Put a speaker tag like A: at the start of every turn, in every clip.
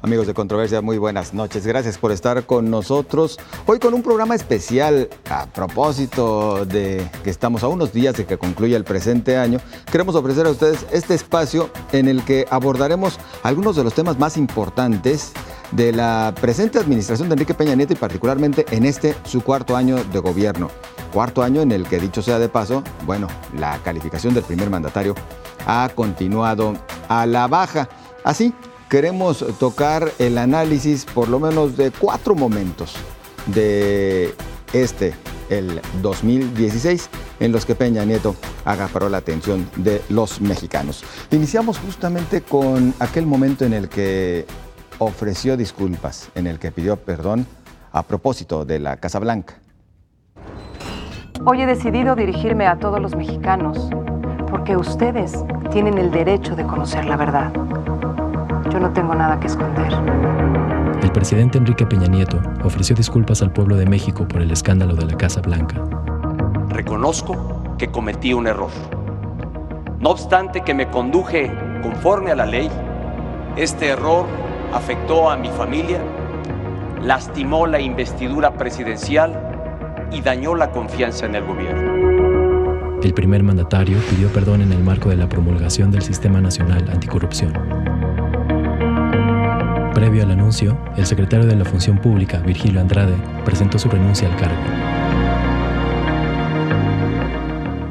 A: Amigos de Controversia, muy buenas noches. Gracias por estar con nosotros. Hoy con un programa especial a propósito de que estamos a unos días de que concluya el presente año. Queremos ofrecer a ustedes este espacio en el que abordaremos algunos de los temas más importantes de la presente administración de Enrique Peña Nieto y particularmente en su cuarto año de gobierno. Cuarto año en el que, dicho sea de paso, la calificación del primer mandatario ha continuado a la baja. Así, queremos tocar el análisis por lo menos de 4 momentos de el 2016, en los que Peña Nieto acaparó la atención de los mexicanos. Iniciamos justamente con aquel momento en el que ofreció disculpas, en el que pidió perdón a propósito de la Casa Blanca.
B: Hoy he decidido dirigirme a todos los mexicanos, porque ustedes tienen el derecho de conocer la verdad. Yo no tengo nada que esconder.
C: El presidente Enrique Peña Nieto ofreció disculpas al pueblo de México por el escándalo de la Casa Blanca.
D: Reconozco que cometí un error. No obstante que me conduje conforme a la ley, este error afectó a mi familia, lastimó la investidura presidencial y dañó la confianza en el gobierno.
C: El primer mandatario pidió perdón en el marco de la promulgación del Sistema Nacional Anticorrupción. Previo al anuncio, el secretario de la Función Pública, Virgilio Andrade, presentó su renuncia al cargo.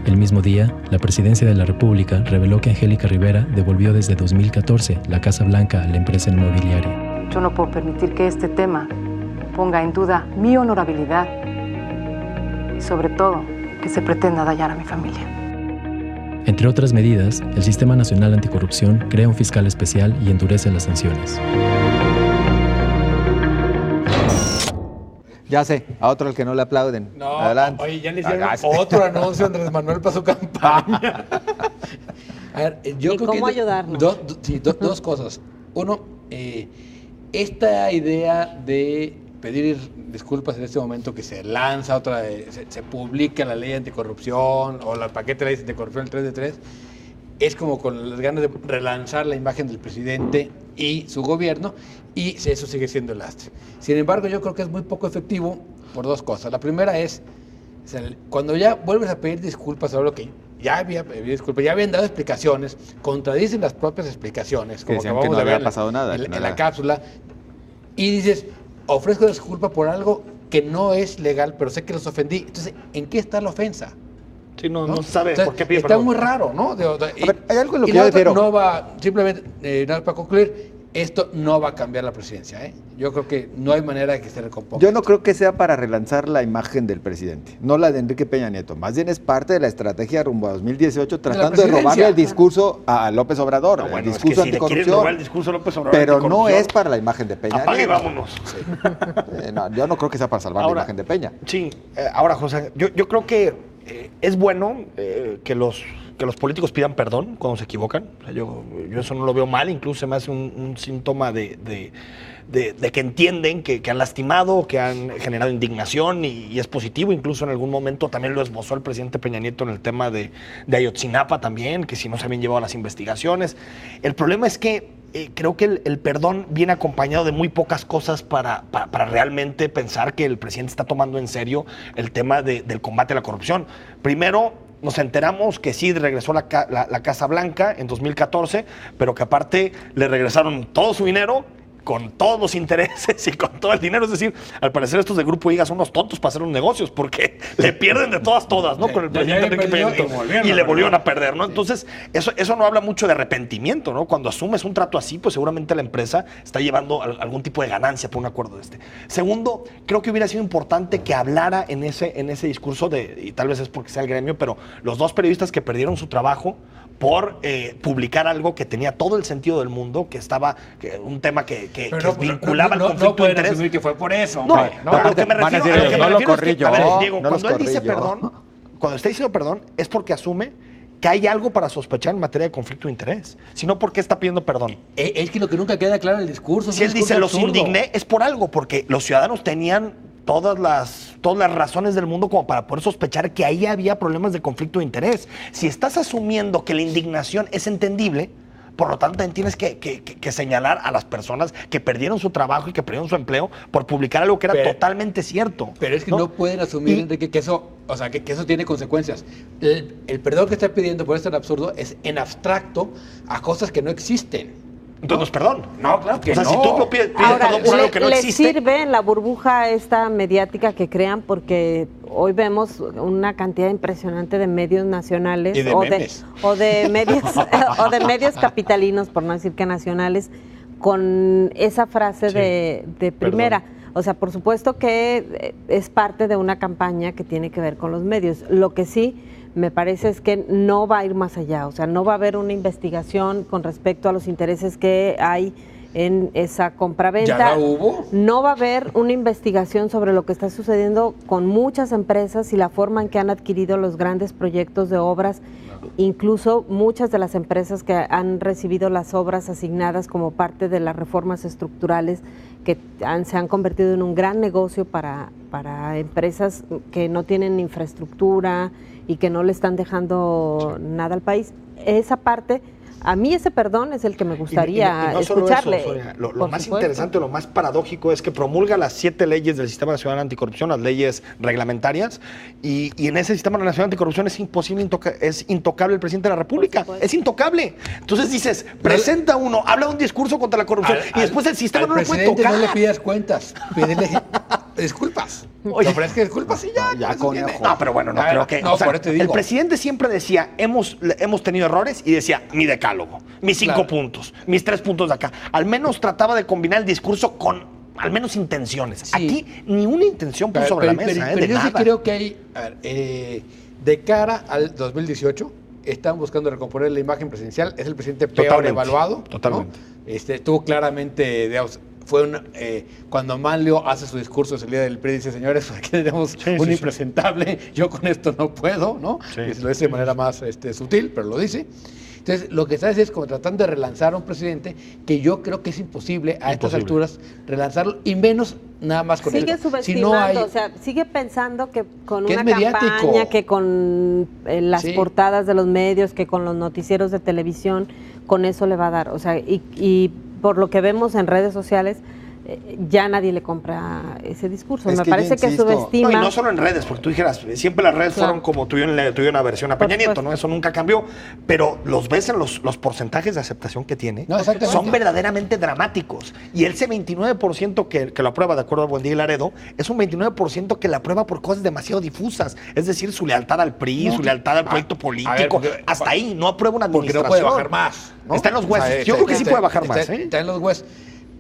C: El mismo día, la Presidencia de la República reveló que Angélica Rivera devolvió desde 2014 la Casa Blanca a la empresa inmobiliaria.
B: Yo no puedo permitir que este tema ponga en duda mi honorabilidad y, sobre todo, que se pretenda dañar a mi familia.
C: Entre otras medidas, el Sistema Nacional Anticorrupción crea un fiscal especial y endurece las sanciones.
A: Ya sé, a otro al que no le aplauden.
E: No,
A: adelante.
E: Oye, ya le hicieron otro anuncio a Andrés Manuel para su campaña. A ver, yo creo
F: cómo
E: que
F: ayudarnos?
E: Dos cosas. Uno, esta idea de pedir disculpas en este momento que se lanza otra vez, se publica la ley anticorrupción o el paquete de leyes anticorrupción, el 3 de 3, es como con las ganas de relanzar la imagen del presidente y su gobierno, y eso sigue siendo el lastre. Sin embargo, yo creo que es muy poco efectivo por 2 cosas. La primera es, cuando ya vuelves a pedir disculpas sobre lo que ya había pedido disculpas, ya habían dado explicaciones, contradicen las propias explicaciones, como
A: decían que no había pasado nada.
E: En la cápsula, y dices, ofrezco disculpa por algo que no es legal, pero sé que los ofendí. Entonces, ¿en qué está la ofensa?
G: Sí, no sabe.
E: Entonces,
G: por qué pide
E: está
G: perdón.
E: muy raro, ¿no?
A: Hay algo en lo que
E: yo
A: yo difiero.
E: no va, simplemente, nada más para concluir, esto no va a cambiar la presidencia, ¿eh? Yo creo que no hay manera de que se recomponga.
A: Yo no creo que sea para relanzar la imagen del presidente, no la de Enrique Peña Nieto. Más bien es parte de la estrategia rumbo a 2018, tratando de robarle el discurso a López Obrador, el discurso
G: si le quieren
A: anticorrupción.
G: robar el discurso a López Obrador,
A: pero no es para la imagen de Peña
G: Apague y
A: Nieto.
G: vámonos.
A: Sí. No, yo no creo que sea para salvar la imagen de Peña.
G: Sí, ahora, José, yo creo que es bueno que los políticos pidan perdón cuando se equivocan. O sea, yo eso no lo veo mal, incluso se me hace un síntoma de que entienden que han lastimado, que han generado indignación y es positivo. Incluso en algún momento también lo esbozó el presidente Peña Nieto en el tema de Ayotzinapa también, que si no se habían llevado las investigaciones. El problema es que creo que el perdón viene acompañado de muy pocas cosas para realmente pensar que el presidente está tomando en serio el tema del combate a la corrupción. Primero, nos enteramos que sí regresó la Casa Blanca en 2014, pero que aparte le regresaron todo su dinero, con todos los intereses y con todo el dinero. Es decir, al parecer estos de Grupo IGA son unos tontos para hacer unos negocios, porque le pierden de todas, ¿no? Con el presidente Enrique Peña Nieto. Y le volvieron a perder, ¿no? Entonces, eso no habla mucho de arrepentimiento, ¿no? Cuando asumes un trato así, pues seguramente la empresa está llevando algún tipo de ganancia por un acuerdo de este. Segundo, creo que hubiera sido importante que hablara en ese discurso y tal vez es porque sea el gremio, pero los 2 periodistas que perdieron su trabajo por publicar algo que tenía todo el sentido del mundo, que estaba un tema que vinculaba al conflicto de interés.
E: Asumir que fue por eso.
G: No, a lo que me refiero,
A: no lo corrí yo.
G: A ver, Diego,
A: no
G: cuando él dice
A: yo.
G: perdón, cuando está diciendo perdón, es porque asume que hay algo para sospechar en materia de conflicto de interés. Si no, ¿por qué está pidiendo perdón?
E: Es que lo que nunca queda claro en el discurso.
G: Si él dice, los indigné, es por algo, porque los ciudadanos tenían todas las razones del mundo como para poder sospechar que ahí había problemas de conflicto de interés. Si estás asumiendo que la indignación es entendible, por lo tanto también tienes que señalar a las personas que perdieron su trabajo y que perdieron su empleo por publicar algo que era totalmente cierto.
E: Pero es que no pueden asumir, Enrique, que eso, o sea, que eso tiene consecuencias. El perdón que está pidiendo por esto tan absurdo es en abstracto a cosas que no existen.
G: Entonces, perdón.
E: No, claro que no.
G: O sea, si tú pides
F: Ahora,
G: perdón por algo que no existe.
F: ¿les sirve la burbuja esta mediática que crean? Porque hoy vemos una cantidad impresionante de medios nacionales
E: y de memes.
F: o de medios capitalinos, por no decir que nacionales, con esa frase de primera. O sea, por supuesto que es parte de una campaña que tiene que ver con los medios. Lo que sí me parece es que no va a ir más allá, o sea, no va a haber una investigación con respecto a los intereses que hay en esa compraventa.
E: ¿Ya la hubo?
F: No va a haber una investigación sobre lo que está sucediendo con muchas empresas y la forma en que han adquirido los grandes proyectos de obras, incluso muchas de las empresas que han recibido las obras asignadas como parte de las reformas estructurales que se han convertido en un gran negocio para empresas que no tienen infraestructura y que no le están dejando nada al país. Esa parte, a mí ese perdón es el que me gustaría
G: y no solo
F: escucharle.
G: Eso, Sonia, lo más interesante, lo más paradójico es que promulga las 7 leyes del Sistema Nacional Anticorrupción, las leyes reglamentarias, y en ese Sistema Nacional Anticorrupción es imposible, es intocable el presidente de la República. Es intocable. Entonces dices, presenta uno, habla un discurso contra la corrupción y después el sistema no lo puede tocar.
E: No le pidas cuentas, pídele disculpas.
G: Oye,
E: ofrezca disculpas y ya
G: conejo. No, pero bueno, no creo que.
E: No, por eso te digo.
G: El presidente siempre decía, hemos tenido errores, y decía, mi decálogo, mis 5 puntos, mis 3 puntos de acá. Al menos trataba de combinar el discurso con al menos intenciones. Sí. Aquí ni una intención puso sobre la mesa.
E: Pero
G: de
E: yo
G: nada.
E: sí creo que hay, de cara al 2018, están buscando recomponer la imagen presidencial. Es el presidente peor evaluado.
G: Totalmente.
E: ¿no? Tuvo claramente, digamos, cuando Manlio hace su discurso de salida del PRI, dice, señores, aquí tenemos un impresentable, yo con esto no puedo, ¿no?
G: Sí.
E: Y se lo dice de manera más sutil, pero lo dice. Entonces, lo que está haciendo es como tratando de relanzar a un presidente que yo creo que es imposible a estas alturas relanzarlo, y menos nada más con
F: sigue
E: esto.
F: Subestimando, o sea, sigue pensando que con una campaña, que con las portadas de los medios, que con los noticieros de televisión, con eso le va a dar. O sea, y por lo que vemos en redes sociales, ya nadie le compra ese discurso. Me parece que subestima.
G: No, y no solo en redes, porque tú dijeras, siempre las redes fueron como tuvieron una versión a Peña Nieto, ¿no? Eso nunca cambió. Pero los ves en los porcentajes de aceptación que tiene, son verdaderamente dramáticos. Y ese 29% que lo aprueba, de acuerdo a Buendía y Laredo, es un 29% que la aprueba por cosas demasiado difusas. Es decir, su lealtad al PRI, su lealtad al proyecto político. Hasta ahí, no aprueba una administración.
E: Porque no puede bajar más, ¿no?
G: Está en los huesos. Yo creo que sí puede bajar más.
E: Está en los huesos.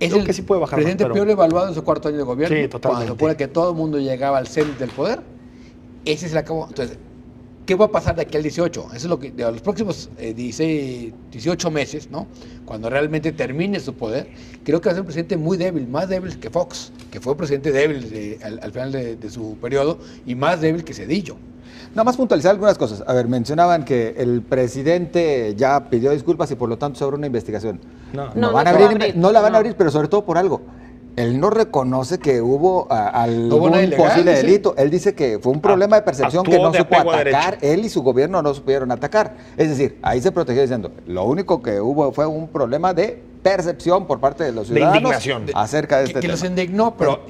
E: Es
G: el que sí puede bajar
E: presidente
G: más, pero...
E: peor evaluado en su 4º año de gobierno.
G: Sí, totalmente.
E: Cuando se supone que todo el mundo llegaba al cenit del poder, ese se le acabó. Entonces, ¿qué va a pasar de aquí al 18? Eso es lo que, de los próximos 18 meses, ¿no? Cuando realmente termine su poder, creo que va a ser un presidente muy débil, más débil que Fox, que fue un presidente débil al final de su periodo, y más débil que Zedillo.
A: Nada más puntualizar algunas cosas. A ver, mencionaban que el presidente ya pidió disculpas y por lo tanto se abre una investigación. No la van a abrir, pero sobre todo por algo. Él no reconoce que hubo algún posible delito. Él dice que fue un problema de percepción que no supo atacar. Él y su gobierno no supieron atacar. Es decir, ahí se protegió diciendo, lo único que hubo fue un problema de percepción por parte de los ciudadanos
G: de indignación
A: acerca de este tema.
E: Que los indignó, pero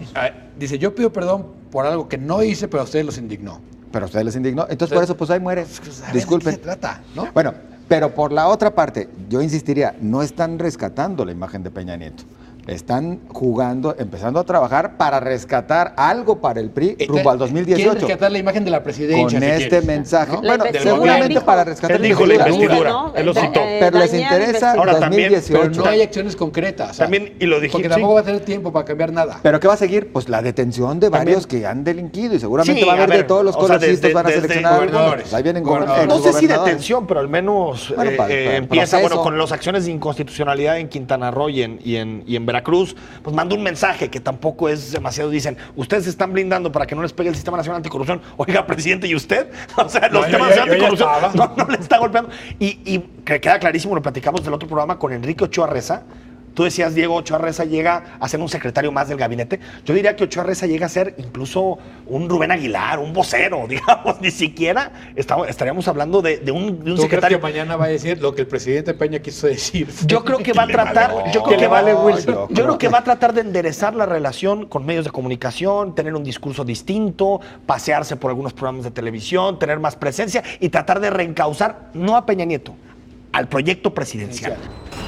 E: dice, yo pido perdón por algo que no hice, pero a ustedes los indignó.
A: Pero a ustedes les indignó. Entonces, por eso, pues ahí muere. Disculpen.
E: ¿De qué se trata, no?
A: Bueno, pero por la otra parte, yo insistiría, no están rescatando la imagen de Peña Nieto. Están jugando, empezando a trabajar para rescatar algo para el PRI rumbo al 2018.
E: Quieren rescatar la imagen de la presidencia.
A: Con este mensaje.
E: ¿No?
A: Bueno, seguramente para rescatar
G: él dijo la investidura. Él lo citó.
A: Pero les interesa
G: ahora
A: 2018.
E: Pero no hay acciones concretas.
G: También, y lo dijiste.
E: Porque tampoco va a tener tiempo para cambiar nada.
A: ¿Pero qué va a seguir? Pues la detención de varios que han delinquido y seguramente va a haber de todos los congresistas van a seleccionar
E: gobernadores.
A: Ahí vienen
G: no sé si detención, pero al menos empieza
A: proceso.
G: Con las acciones de inconstitucionalidad en Quintana Roo y en Veracruz. Pues manda un mensaje que tampoco es demasiado. Dicen, ustedes se están blindando para que no les pegue el Sistema Nacional Anticorrupción. Oiga, presidente, ¿y usted? O sea, los temas de anticorrupción no le está golpeando. Y que queda clarísimo, lo platicamos del otro programa con Enrique Ochoa Reza. Tú decías, Diego, Ochoa Reza llega a ser un secretario más del gabinete. Yo diría que Ochoa Reza llega a ser incluso un Rubén Aguilar, un vocero, digamos. Ni siquiera estaríamos hablando de un
E: ¿Tú
G: secretario.
E: crees que mañana va a decir lo que el presidente Peña quiso decir?
G: Yo creo que va a tratar, yo creo que va a tratar de enderezar la relación con medios de comunicación, tener un discurso distinto, pasearse por algunos programas de televisión, tener más presencia y tratar de reencauzar, no a Peña Nieto, al proyecto presidencial.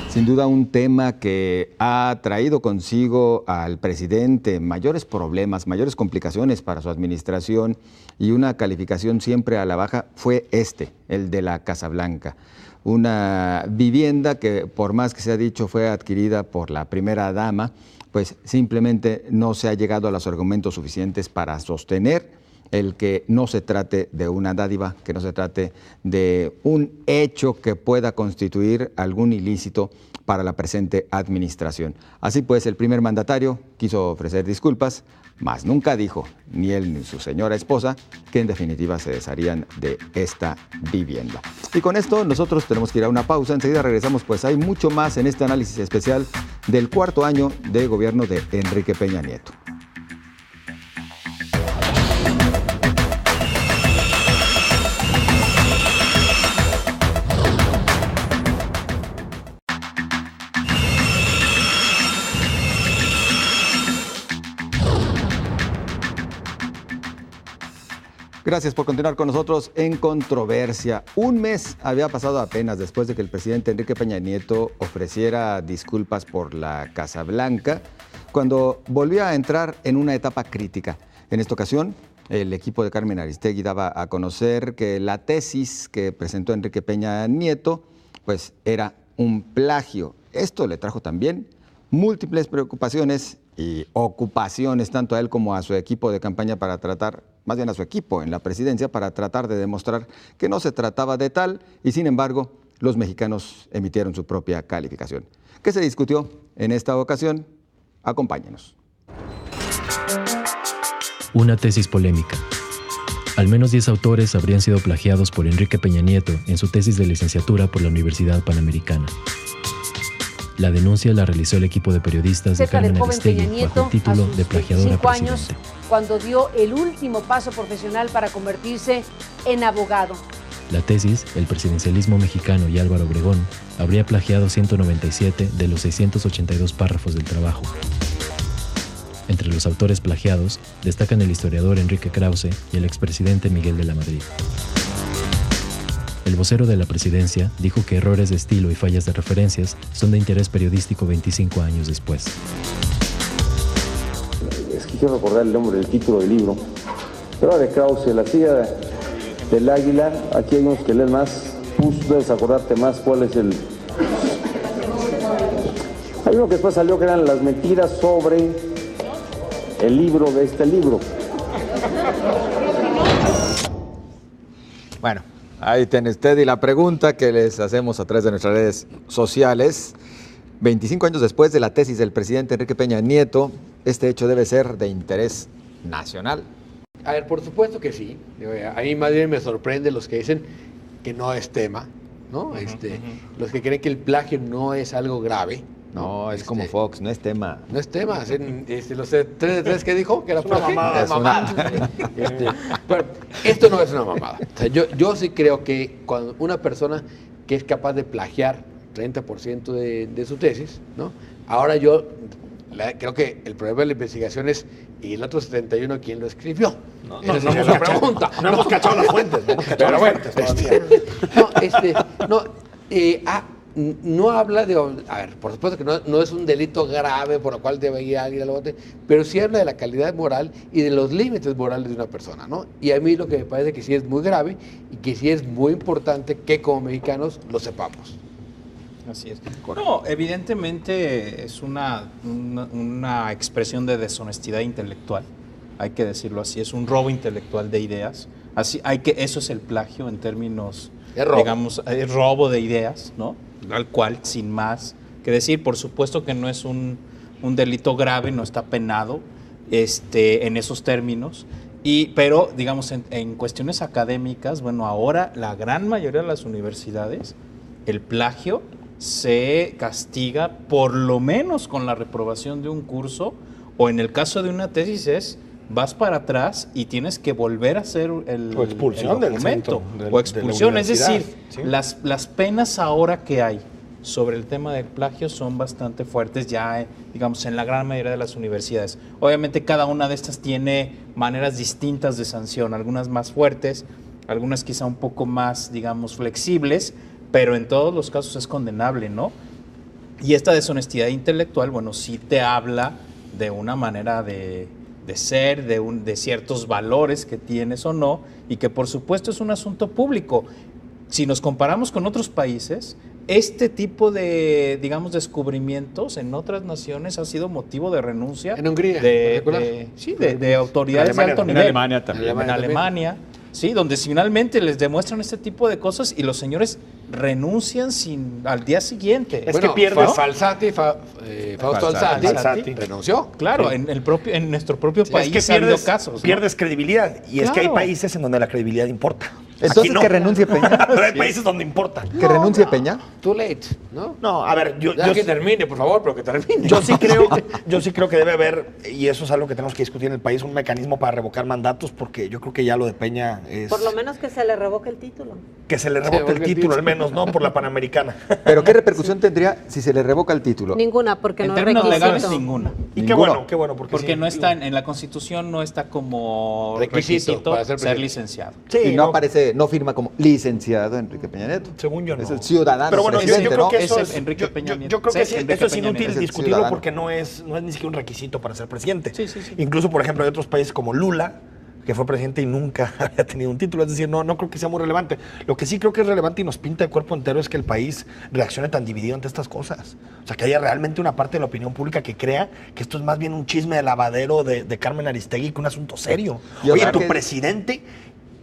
A: Sin duda un tema que ha traído consigo al presidente mayores problemas, mayores complicaciones para su administración y una calificación siempre a la baja fue el de la Casa Blanca. Una vivienda que, por más que se ha dicho, fue adquirida por la primera dama, pues simplemente no se ha llegado a los argumentos suficientes para sostener el que no se trate de una dádiva, que no se trate de un hecho que pueda constituir algún ilícito para la presente administración. Así pues, el primer mandatario quiso ofrecer disculpas, mas nunca dijo, ni él ni su señora esposa, que en definitiva se desharían de esta vivienda. Y con esto nosotros tenemos que ir a una pausa, enseguida regresamos, pues hay mucho más en este análisis especial del cuarto año de gobierno de Enrique Peña Nieto. Gracias por continuar con nosotros en Controversia. Un mes había pasado apenas después de que el presidente Enrique Peña Nieto ofreciera disculpas por la Casa Blanca, cuando volvía a entrar en una etapa crítica. En esta ocasión, el equipo de Carmen Aristegui daba a conocer que la tesis que presentó Enrique Peña Nieto, pues era un plagio. Esto le trajo también múltiples preocupaciones y ocupaciones, tanto a él como a su equipo de campaña para tratar, más bien a su equipo en la presidencia, para tratar de demostrar que no se trataba de tal y, sin embargo, los mexicanos emitieron su propia calificación. ¿Qué se discutió en esta ocasión? Acompáñenos.
C: Una tesis polémica. Al menos 10 autores habrían sido plagiados por Enrique Peña Nieto en su tesis de licenciatura por la Universidad Panamericana. La denuncia la realizó el equipo de periodistas de Carmen Aristegui bajo el título de plagiadora presidente.
H: Años, cuando dio el último paso profesional para convertirse en abogado.
C: La tesis, el presidencialismo mexicano y Álvaro Obregón, habría plagiado 197 de los 682 párrafos del trabajo. Entre los autores plagiados destacan el historiador Enrique Krause y el expresidente Miguel de la Madrid. El vocero de la presidencia dijo que errores de estilo y fallas de referencias son de interés periodístico 25 años después.
I: Es que quiero recordar el nombre del título del libro. Pero de Krause, La silla del águila. Aquí hay unos que leen más. Tú debes acordarte más cuál es el... Hay uno que después salió que eran las mentiras sobre el libro de este libro.
A: Bueno, ahí tiene usted y la pregunta que les hacemos a través de nuestras redes sociales. 25 años después de la tesis del presidente Enrique Peña Nieto, ¿este hecho debe ser de interés nacional?
E: A ver, por supuesto que sí. A mí más bien me sorprende los que dicen que no es tema, ¿no? Los que creen que el plagio no es algo grave.
A: No, es como Fox, no es tema.
E: No es tema. Los 3 de 3 que dijo que era
G: una mamada.
E: Es mamada. Pero esto no es una mamada. O sea, yo sí creo que cuando una persona que es capaz de plagiar 30% de su tesis, ¿no? Ahora yo creo que el problema de la investigación es, ¿y el otro 71 quién lo escribió?
G: No
E: hemos
G: cachado las fuentes.
E: Pero bueno, no habla de... A ver, por supuesto que no es un delito grave por el cual debería ir al bote, pero sí habla de la calidad moral y de los límites morales de una persona, ¿no? Y a mí lo que me parece que sí es muy grave y que sí es muy importante que como mexicanos lo sepamos.
J: Así es. No, evidentemente es una expresión de deshonestidad intelectual, hay que decirlo así, es un robo intelectual de ideas. Así, eso es el plagio en términos, digamos, es robo de ideas, ¿no? Al cual, sin más que decir, por supuesto que no es un delito grave, no está penado en esos términos, pero, digamos, en cuestiones académicas, bueno, ahora la gran mayoría de las universidades, el plagio se castiga por lo menos con la reprobación de un curso, o en el caso de una tesis vas para atrás y tienes que volver a hacer el
G: expulsión
J: el documento, o expulsión. Es decir, ¿sí? las penas ahora que hay sobre el tema del plagio son bastante fuertes ya, digamos, en la gran mayoría de las universidades. Obviamente cada una de estas tiene maneras distintas de sanción, algunas más fuertes, algunas quizá un poco más, digamos, flexibles, pero en todos los casos es condenable, ¿no? Y esta deshonestidad intelectual, bueno, sí te habla de una manera de ser, de ciertos valores que tienes o no, y que por supuesto es un asunto público. Si nos comparamos con otros países, este tipo de, digamos, descubrimientos en otras naciones ha sido motivo de renuncia.
E: En Hungría,
J: de autoridades de alto nivel.
K: En Alemania también.
J: En Alemania, sí, donde finalmente les demuestran este tipo de cosas y los señores renuncian al día siguiente.
E: Es que pierdes. Fausto Alzati renunció.
J: Claro, sí. en nuestro propio país
G: es que
J: ha habido casos, ¿no?
G: Pierdes credibilidad. Y claro, es que hay países en donde la credibilidad importa.
A: Entonces, no. Que renuncie Peña.
G: Pero hay países donde importa.
A: Que renuncie Peña.
E: Too late, ¿no?
G: No, a ver, yo
E: que termine, por favor, pero que termine.
G: Yo sí creo que debe haber, y eso es algo que tenemos que discutir en el país, un mecanismo para revocar mandatos, porque yo creo que ya lo de Peña es...
F: Por lo menos que se le revoque el título.
G: Que se le revoque el título, al menos, ¿no? Por la Panamericana.
A: Pero ¿qué repercusión tendría si se le revoca el título?
F: Ninguna, porque no es requisito.
J: En términos legales, ninguna.
G: Y qué bueno.
J: Porque no está en la Constitución, no está como requisito para ser licenciado.
A: Sí, y no aparece, no firma como licenciado Enrique Peña Nieto.
G: Según yo no.
A: Es el ciudadano.
G: Pero bueno, yo creo que eso es
J: Enrique Peña Nieto.
G: Yo creo que eso es inútil discutirlo porque no es ni siquiera un requisito para ser presidente.
J: Sí.
G: Incluso, por ejemplo, hay otros países como Lula, que fue presidente y nunca había tenido un título. Es decir, no creo que sea muy relevante. Lo que sí creo que es relevante y nos pinta de cuerpo entero es que el país reaccione tan dividido ante estas cosas. O sea, que haya realmente una parte de la opinión pública que crea que esto es más bien un chisme de lavadero de Carmen Aristegui que un asunto serio. Oye, tu presidente...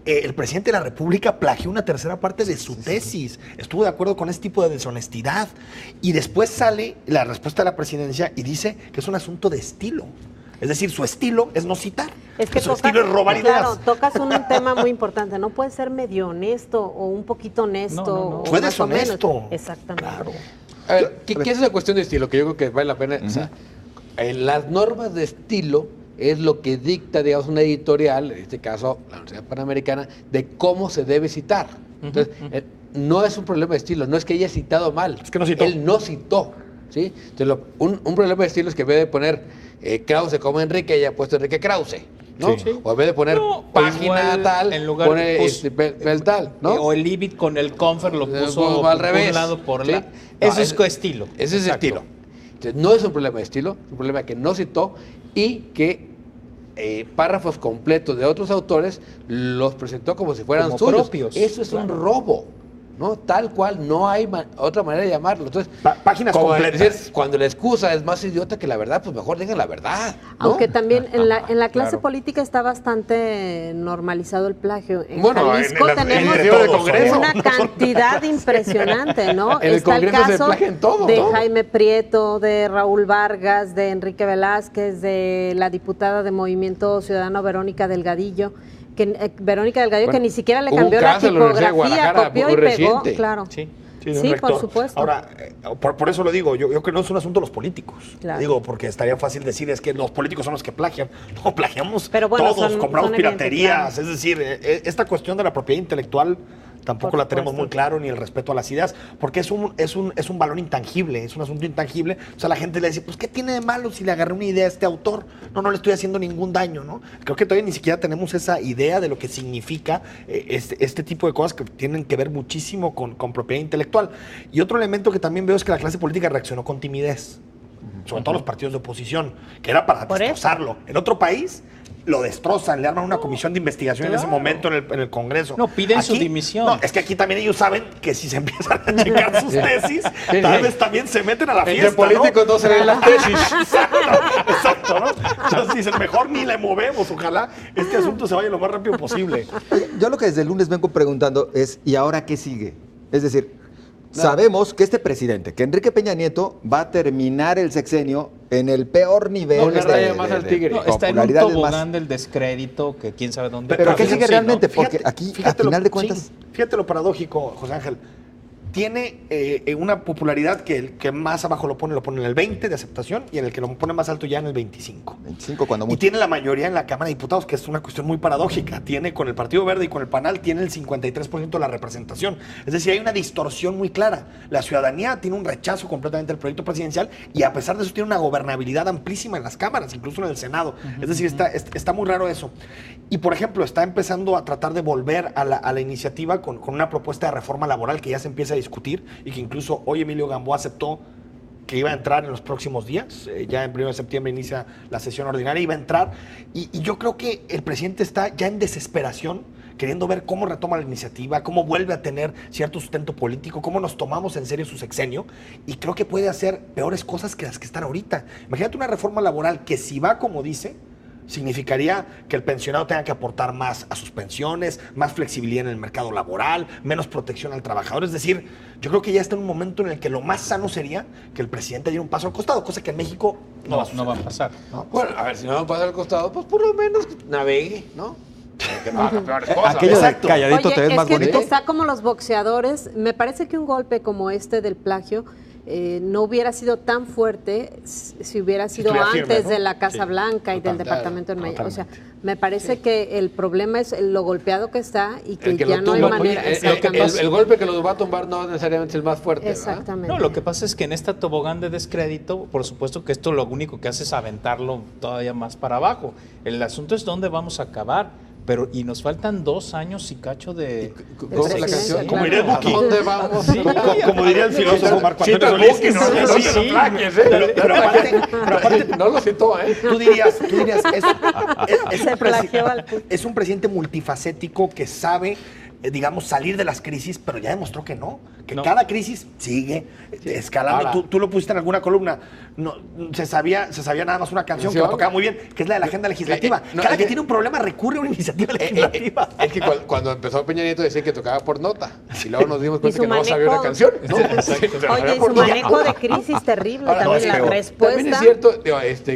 G: el presidente de la República plagió una tercera parte de su tesis. Estuvo de acuerdo con este tipo de deshonestidad. Y después sale la respuesta de la presidencia y dice que es un asunto de estilo. Es decir, su estilo es no citar.
F: Es que
G: su estilo es robar ideas.
F: Claro, tocas un tema muy importante. No puede ser medio honesto o un poquito honesto.
G: No. Fue deshonesto.
F: Exactamente.
G: Claro.
E: A ver, ¿qué es la cuestión de estilo? Que yo creo que vale la pena. O sea, en las normas de estilo es lo que dicta, digamos, una editorial, en este caso la Universidad Panamericana, de cómo se debe citar. Entonces, no es un problema de estilo, no es que haya citado mal.
G: Es que no citó.
E: Él no citó. ¿Sí? Entonces, un problema de estilo es que en vez de poner Krause como Enrique, haya puesto Enrique Krause, ¿no?
J: Sí.
E: O en vez de poner página tal,
J: en lugar
E: pone
J: de
E: tal, ¿no?
J: O el Ibit con el Confer lo puso
E: al revés.
J: Por un lado por
E: ¿sí?
J: Eso es estilo.
E: Ese es estilo. Entonces, no es un problema de estilo, es un problema que no citó y que párrafos completos de otros autores los presentó como si fueran
J: como
E: suyos.
J: propios.
E: Eso es un robo, ¿no? Tal cual, no hay otra manera de llamarlo. Entonces,
G: páginas completas.
E: Decir, cuando la excusa es más idiota que la verdad, pues mejor digan la verdad, ¿no?
F: Aunque también en la clase política está bastante normalizado el plagio. En Jalisco tenemos una cantidad impresionante, ¿no?
E: En el
F: está el
E: Congreso
F: caso
E: se plagian todo,
F: de
E: ¿no?
F: Jaime Prieto, de Raúl Vargas, de Enrique Velázquez, de la diputada de Movimiento Ciudadano Verónica Delgadillo, que ni siquiera le cambió la tipografía, copió y pegó, claro. Sí, por supuesto.
G: Ahora, por eso lo digo, yo creo que no es un asunto de los políticos.
F: Claro.
G: Digo, porque estaría fácil decir, es que los políticos son los que plagian. No, plagiamos
F: bueno,
G: todos, compramos piraterías.
F: Claro.
G: Es decir, esta cuestión de la propiedad intelectual tampoco la tenemos muy claro, ni el respeto a las ideas, porque es un valor intangible, es un asunto intangible. O sea, la gente le dice, pues, ¿qué tiene de malo si le agarré una idea a este autor? No le estoy haciendo ningún daño, ¿no? Creo que todavía ni siquiera tenemos esa idea de lo que significa este tipo de cosas que tienen que ver muchísimo con propiedad intelectual. Y otro elemento que también veo es que la clase política reaccionó con timidez, sobre todo los partidos de oposición, que era para destrozarlo. En otro país lo destrozan, le arman una comisión de investigación en ese momento en el Congreso.
J: No, piden su dimisión.
G: No, es que aquí también ellos saben que si se empiezan a checar sus tesis, tal vez también se meten a la fiesta,
E: entre políticos no se ven las tesis.
G: Exacto, ¿no? Entonces dicen, mejor ni le movemos, ojalá este asunto se vaya lo más rápido posible.
A: Yo lo que desde el lunes vengo preguntando es, ¿y ahora qué sigue? Es decir, sabemos que este presidente, que Enrique Peña Nieto, va a terminar el sexenio en el peor nivel
J: está en un tobogán del descrédito que quién sabe dónde.
A: Pero ¿qué sigue realmente? Porque aquí, al final de cuentas...
G: Fíjate lo paradójico, José Ángel. tiene una popularidad que el que más abajo lo pone en el 20 de aceptación y en el que lo pone más alto ya en el 25.
A: 25 cuando mucho.
G: Y tiene la mayoría en la Cámara de Diputados, que es una cuestión muy paradójica. Tiene con el Partido Verde y con el PANAL, tiene el 53% de la representación. Es decir, hay una distorsión muy clara. La ciudadanía tiene un rechazo completamente del proyecto presidencial y a pesar de eso tiene una gobernabilidad amplísima en las cámaras, incluso en el Senado. Es decir, está muy raro eso. Y, por ejemplo, está empezando a tratar de volver a la iniciativa con una propuesta de reforma laboral que ya se empieza a discutir y que incluso hoy Emilio Gamboa aceptó que iba a entrar en los próximos días. Ya en 1 de septiembre inicia la sesión ordinaria, iba a entrar. Y yo creo que el presidente está ya en desesperación, queriendo ver cómo retoma la iniciativa, cómo vuelve a tener cierto sustento político, cómo nos tomamos en serio su sexenio. Y creo que puede hacer peores cosas que las que están ahorita. Imagínate una reforma laboral que si va como dice, significaría que el pensionado tenga que aportar más a sus pensiones, más flexibilidad en el mercado laboral, menos protección al trabajador. Es decir, yo creo que ya está en un momento en el que lo más sano sería que el presidente diera un paso al costado, cosa que en México no va a pasar.
E: Bueno, a ver, si no va a pasar al costado, pues por lo menos navegue, ¿no? Que no haga peores cosas.
A: Aquello de calladito. Oye, te ves más bonito.
F: Está como los boxeadores. Me parece que un golpe como este del plagio no hubiera sido tan fuerte si hubiera sido antes firme, ¿no? de la Casa Blanca y del Departamento de Miami. O sea, me parece que el problema es lo golpeado que está y que ya no hay manera.
E: El golpe que los va a tumbar no necesariamente es el más fuerte.
F: Exactamente.
J: No, lo que pasa es que en esta tobogán de descrédito, por supuesto que esto lo único que hace es aventarlo todavía más para abajo. El asunto es dónde vamos a acabar. Pero, y nos faltan 2 años y cacho de
E: la canción.
G: Como diría el Buki.
E: ¿Dónde vamos?
G: Sí, como diría el filósofo Marco Antonio Solís. Pero aparte,
E: no lo citó, ¿eh?
G: Tú dirías es un presidente multifacético que sabe, digamos, salir de las crisis, pero ya demostró que no. Que cada crisis sigue escalando. Tú lo pusiste en alguna columna. No, se sabía nada más una canción que lo tocaba muy bien, que es la de la agenda legislativa. Cada que tiene un problema recurre a una iniciativa legislativa.
E: Es que cuando empezó Peña Nieto decía que tocaba por nota. Y luego nos dimos cuenta que no sabía una canción.
F: Oye, y su manejo de crisis terrible. Ahora, también la respuesta.
E: También es cierto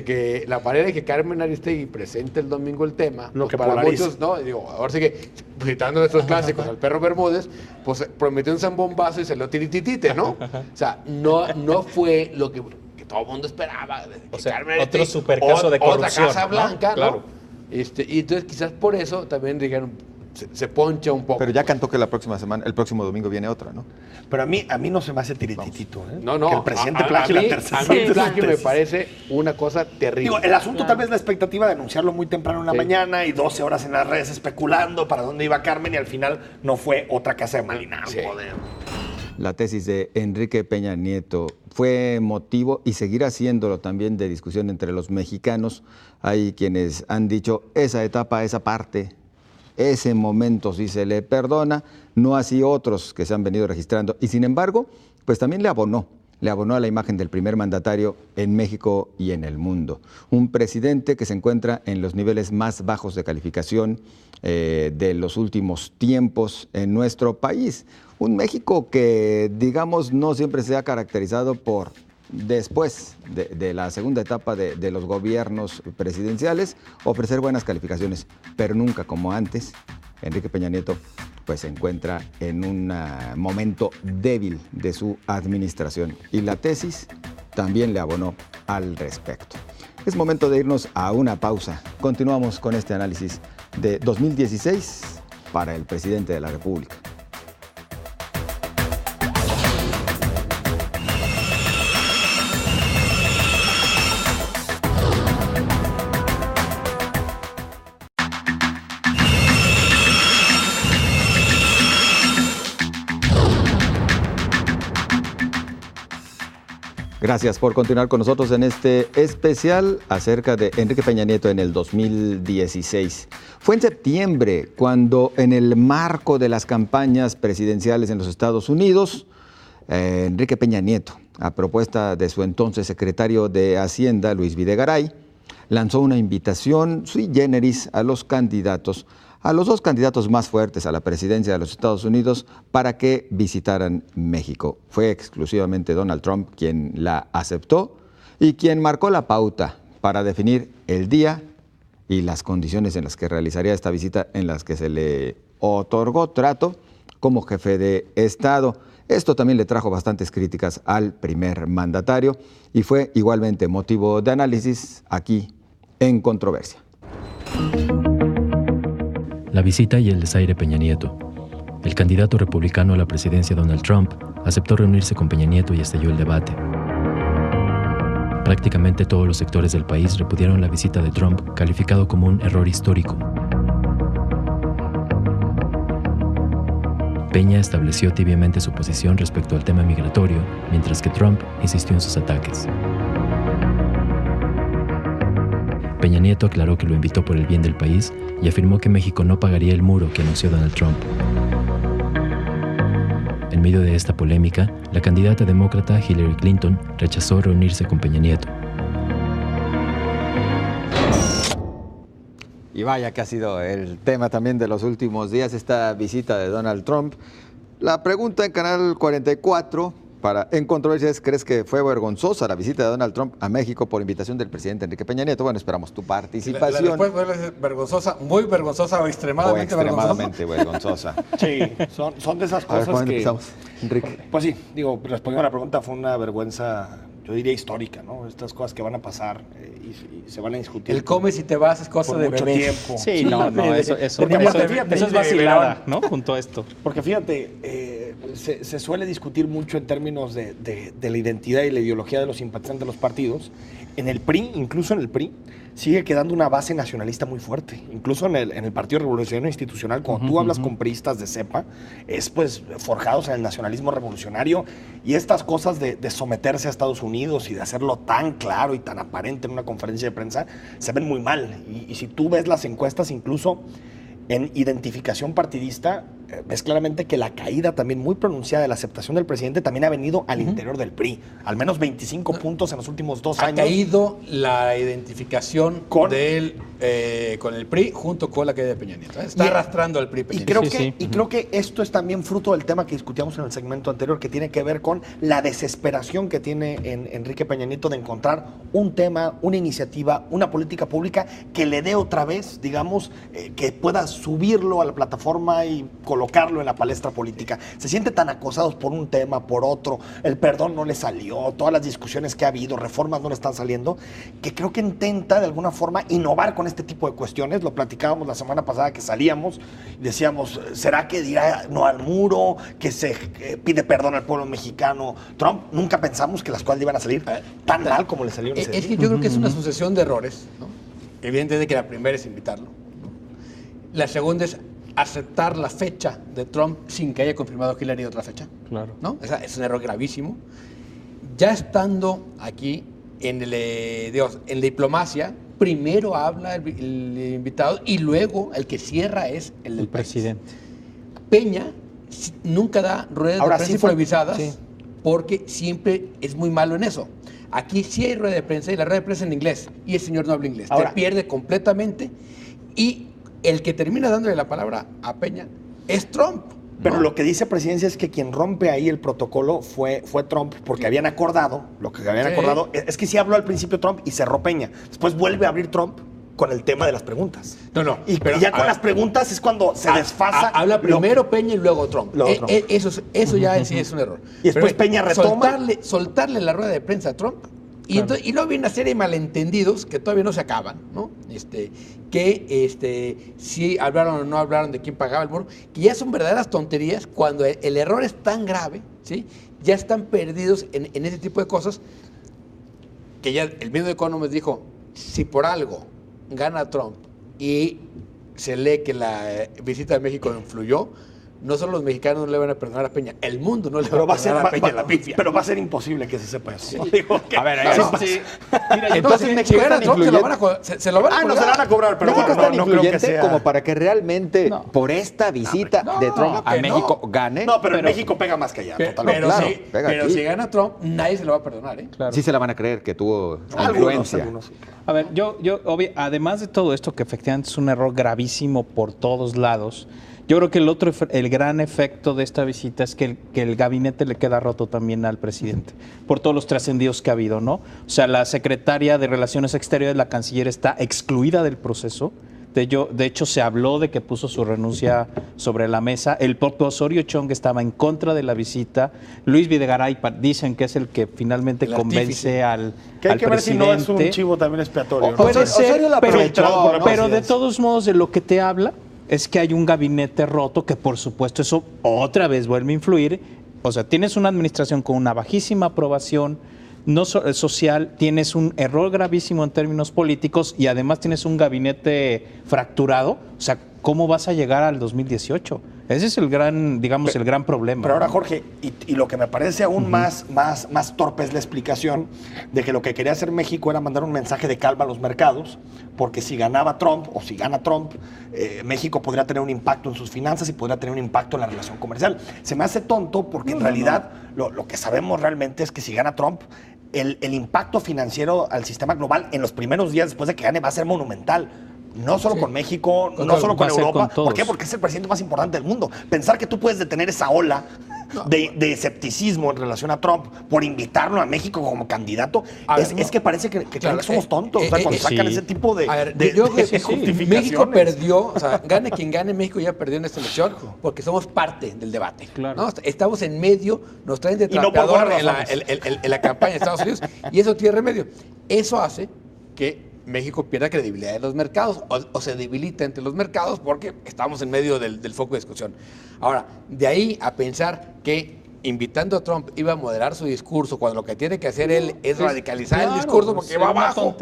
E: que la manera de que Carmen Aristegui presente el domingo el tema,
G: lo que
E: para
G: polariza.
E: muchos, ¿no? Digo, ahora sí que, citando nuestros clásicos, al perro Bermúdez, pues prometió un zambombazo y se lo tirititite, ¿no? O sea, no fue lo que todo el mundo esperaba.
J: O sea, otro supercaso de corrupción.
E: Otra Casa Blanca, ¿no?
J: Claro.
E: Y entonces quizás por eso también dijeron, se poncha un poco.
A: Pero ya cantó que la próxima semana, el próximo domingo viene otra, ¿no?
G: Pero a mí no se me hace tirititito, ¿eh?
E: No.
G: Que el presidente plagie la tercera.
E: A mí el plagio me parece una cosa terrible.
G: Digo, el asunto tal vez la expectativa de anunciarlo muy temprano en la mañana y 12 horas en las redes especulando para dónde iba Carmen y al final no fue otra casa de Malinalco. Sí.
A: La tesis de Enrique Peña Nieto fue motivo y seguirá siéndolo también de discusión entre los mexicanos. Hay quienes han dicho esa etapa, esa parte, ese momento sí se le perdona, no así otros que se han venido registrando. Y sin embargo, pues también le abonó a la imagen del primer mandatario en México y en el mundo. Un presidente que se encuentra en los niveles más bajos de calificación de los últimos tiempos en nuestro país. Un México que, digamos, no siempre se ha caracterizado por, después de la segunda etapa de los gobiernos presidenciales, ofrecer buenas calificaciones, pero nunca como antes. Enrique Peña Nieto pues se encuentra en un momento débil de su administración y la tesis también le abonó al respecto. Es momento de irnos a una pausa. Continuamos con este análisis de 2016 para el presidente de la República. Gracias por continuar con nosotros en este especial acerca de Enrique Peña Nieto en el 2016. Fue en septiembre cuando, en el marco de las campañas presidenciales en los Estados Unidos, Enrique Peña Nieto, a propuesta de su entonces secretario de Hacienda, Luis Videgaray, lanzó una invitación sui generis a los dos candidatos más fuertes a la presidencia de los Estados Unidos para que visitaran México. Fue exclusivamente Donald Trump quien la aceptó y quien marcó la pauta para definir el día y las condiciones en las que realizaría esta visita, en las que se le otorgó trato como jefe de Estado. Esto también le trajo bastantes críticas al primer mandatario y fue igualmente motivo de análisis aquí en Controversia.
C: La visita y el desaire Peña Nieto. El candidato republicano a la presidencia Donald Trump aceptó reunirse con Peña Nieto y estalló el debate. Prácticamente todos los sectores del país repudiaron la visita de Trump, calificado como un error histórico. Peña estableció tibiamente su posición respecto al tema migratorio, mientras que Trump insistió en sus ataques. Peña Nieto aclaró que lo invitó por el bien del país y afirmó que México no pagaría el muro que anunció Donald Trump. En medio de esta polémica, la candidata demócrata Hillary Clinton rechazó reunirse con Peña Nieto.
A: Y vaya que ha sido el tema también de los últimos días, esta visita de Donald Trump. La pregunta en Canal 44 en Controversia es: ¿crees que fue vergonzosa la visita de Donald Trump a México por invitación del presidente Enrique Peña Nieto? Bueno, esperamos tu participación.
E: La fue vergonzosa, muy vergonzosa o extremadamente
A: vergonzosa.
G: Sí, son de esas cosas
A: ¿cuándo
G: que...
A: empezamos, Enrique?
G: Pues sí, respondiendo a la pregunta, fue una vergüenza, yo diría histórica, ¿no? Estas cosas que van a pasar y se van a discutir.
E: El come si te vas es cosa de
G: mucho
E: bebés.
G: tiempo.
J: Sí, eso es vacilada, ¿no? Junto a esto.
G: Porque fíjate, se suele discutir mucho en términos de la identidad y la ideología de los simpatizantes de los partidos. En el PRI, incluso en el PRI, sigue quedando una base nacionalista muy fuerte. Incluso en el Partido Revolucionario Institucional, cuando tú hablas con priistas de cepa, es pues forjados en el nacionalismo revolucionario, y estas cosas de someterse a Estados Unidos y de hacerlo tan claro y tan aparente en una conferencia de prensa, se ven muy mal. Y si tú ves las encuestas, incluso en identificación partidista, ves claramente que la caída también muy pronunciada de la aceptación del presidente también ha venido al interior del PRI. Al menos 25 puntos en los últimos 2 años.
E: Ha caído la identificación con el PRI junto con la caída de Peña Nieto. Está arrastrando al PRI Peña Nieto.
G: Y creo que esto es también fruto del tema que discutíamos en el segmento anterior, que tiene que ver con la desesperación que tiene Enrique Peña Nieto de encontrar un tema, una iniciativa, una política pública que le dé otra vez, digamos, que pueda subirlo a la plataforma y colocarlo en la palestra política. Se siente tan acosados por un tema, por otro, el perdón no le salió, todas las discusiones que ha habido, reformas no le están saliendo, que creo que intenta de alguna forma innovar con este tipo de cuestiones. Lo platicábamos la semana pasada que salíamos y decíamos, ¿será que dirá no al muro, que se pide perdón al pueblo mexicano? Trump, nunca pensamos que las cosas iban a salir tan mal como le salió en ese día.
E: Es que yo creo que es una sucesión de errores, ¿no? Evidentemente que la primera es invitarlo, ¿no? La segunda es aceptar la fecha de Trump sin que haya confirmado Hillary otra fecha.
J: Claro.
E: ¿No? Es un error gravísimo. Ya estando aquí en la diplomacia, primero habla el invitado y luego el que cierra es el del
J: presidente.
E: Peña nunca da ruedas de prensa improvisadas, porque siempre es muy malo en eso. Aquí sí hay rueda de prensa y la rueda de prensa en inglés y el señor no habla inglés. Se pierde completamente y el que termina dándole la palabra a Peña es Trump.
G: Pero lo que dice Presidencia es que quien rompe ahí el protocolo fue Trump, porque habían acordado, acordado es que sí habló al principio Trump y cerró Peña. Después vuelve a abrir Trump con el tema de las preguntas. Pero ya con las preguntas es cuando se desfasa.
E: Habla primero Peña y luego Trump. Eso ya en sí es un error.
G: Y después Peña retoma.
E: Soltarle la rueda de prensa a Trump. Y luego viene una serie de malentendidos que todavía no se acaban, ¿no? Si hablaron o no hablaron de quién pagaba el muro, que ya son verdaderas tonterías cuando el error es tan grave, ¿sí? Ya están perdidos en ese tipo de cosas, que ya el medio de Economist dijo, si por algo gana Trump y se lee que la visita de México influyó, no solo los mexicanos no le van a perdonar a Peña, el mundo no le va a perdonar a Peña la pifia.
G: Pero va a ser imposible que se sepa eso.
E: Sí.
J: A ver, Mira,
A: entonces si gana Trump se lo van a cobrar.
G: Se lo van a cobrar, pero
A: no es tan influyente
G: creo que sea
A: como para que realmente por esta visita de Trump a México gane.
G: No, pero en México pega más que allá, totalmente.
E: Pero si gana Trump, nadie se lo va a perdonar, ¿eh?
A: Claro. Sí se la van a creer que tuvo influencia.
J: Algunos. A ver, además de todo esto, que efectivamente es un error gravísimo por todos lados, yo creo que el gran efecto de esta visita es que el gabinete le queda roto también al presidente, por todos los trascendidos que ha habido, ¿no? O sea, la secretaria de Relaciones Exteriores, la canciller, está excluida del proceso. De hecho, se habló de que puso su renuncia sobre la mesa. El propio Osorio Chong estaba en contra de la visita. Luis Videgaray dicen que es el que finalmente convence al
G: que hay que
J: presidente.
G: ver si no es un chivo también expiatorio, ¿no?
J: Puede ser, pero de
G: todos
J: todos modos, de lo que te habla es que hay un gabinete roto, que por supuesto eso otra vez vuelve a influir. O sea, tienes una administración con una bajísima aprobación social, tienes un error gravísimo en términos políticos y además tienes un gabinete fracturado. O sea, ¿cómo vas a llegar al 2018? Ese es el gran, digamos, el gran problema.
G: Pero ahora, Jorge, y lo que me parece aún más torpe es la explicación de que lo que quería hacer México era mandar un mensaje de calma a los mercados, porque si ganaba Trump, o si gana Trump, México podría tener un impacto en sus finanzas y podría tener un impacto en la relación comercial. Se me hace tonto porque en realidad lo que sabemos realmente es que si gana Trump, el impacto financiero al sistema global en los primeros días después de que gane va a ser monumental. No solo con México, no solo con Europa. ¿Por qué? Porque es el presidente más importante del mundo. Pensar que tú puedes detener esa ola de escepticismo en relación a Trump por invitarlo a México como candidato, es que parece que creen que somos tontos. Cuando sacan ese tipo de justificaciones.
E: México perdió, o sea, gane quien gane, México ya perdió en esta elección porque somos parte del debate.
J: Claro.
E: ¿No? Estamos en medio, nos traen de trapeador en la campaña de Estados Unidos y eso tiene remedio. Eso hace que México pierda credibilidad en los mercados o se debilita entre los mercados porque estamos en medio del foco de discusión. Ahora, de ahí a pensar que invitando a Trump iba a moderar su discurso cuando lo que tiene que hacer él es radicalizar el discurso porque va abajo.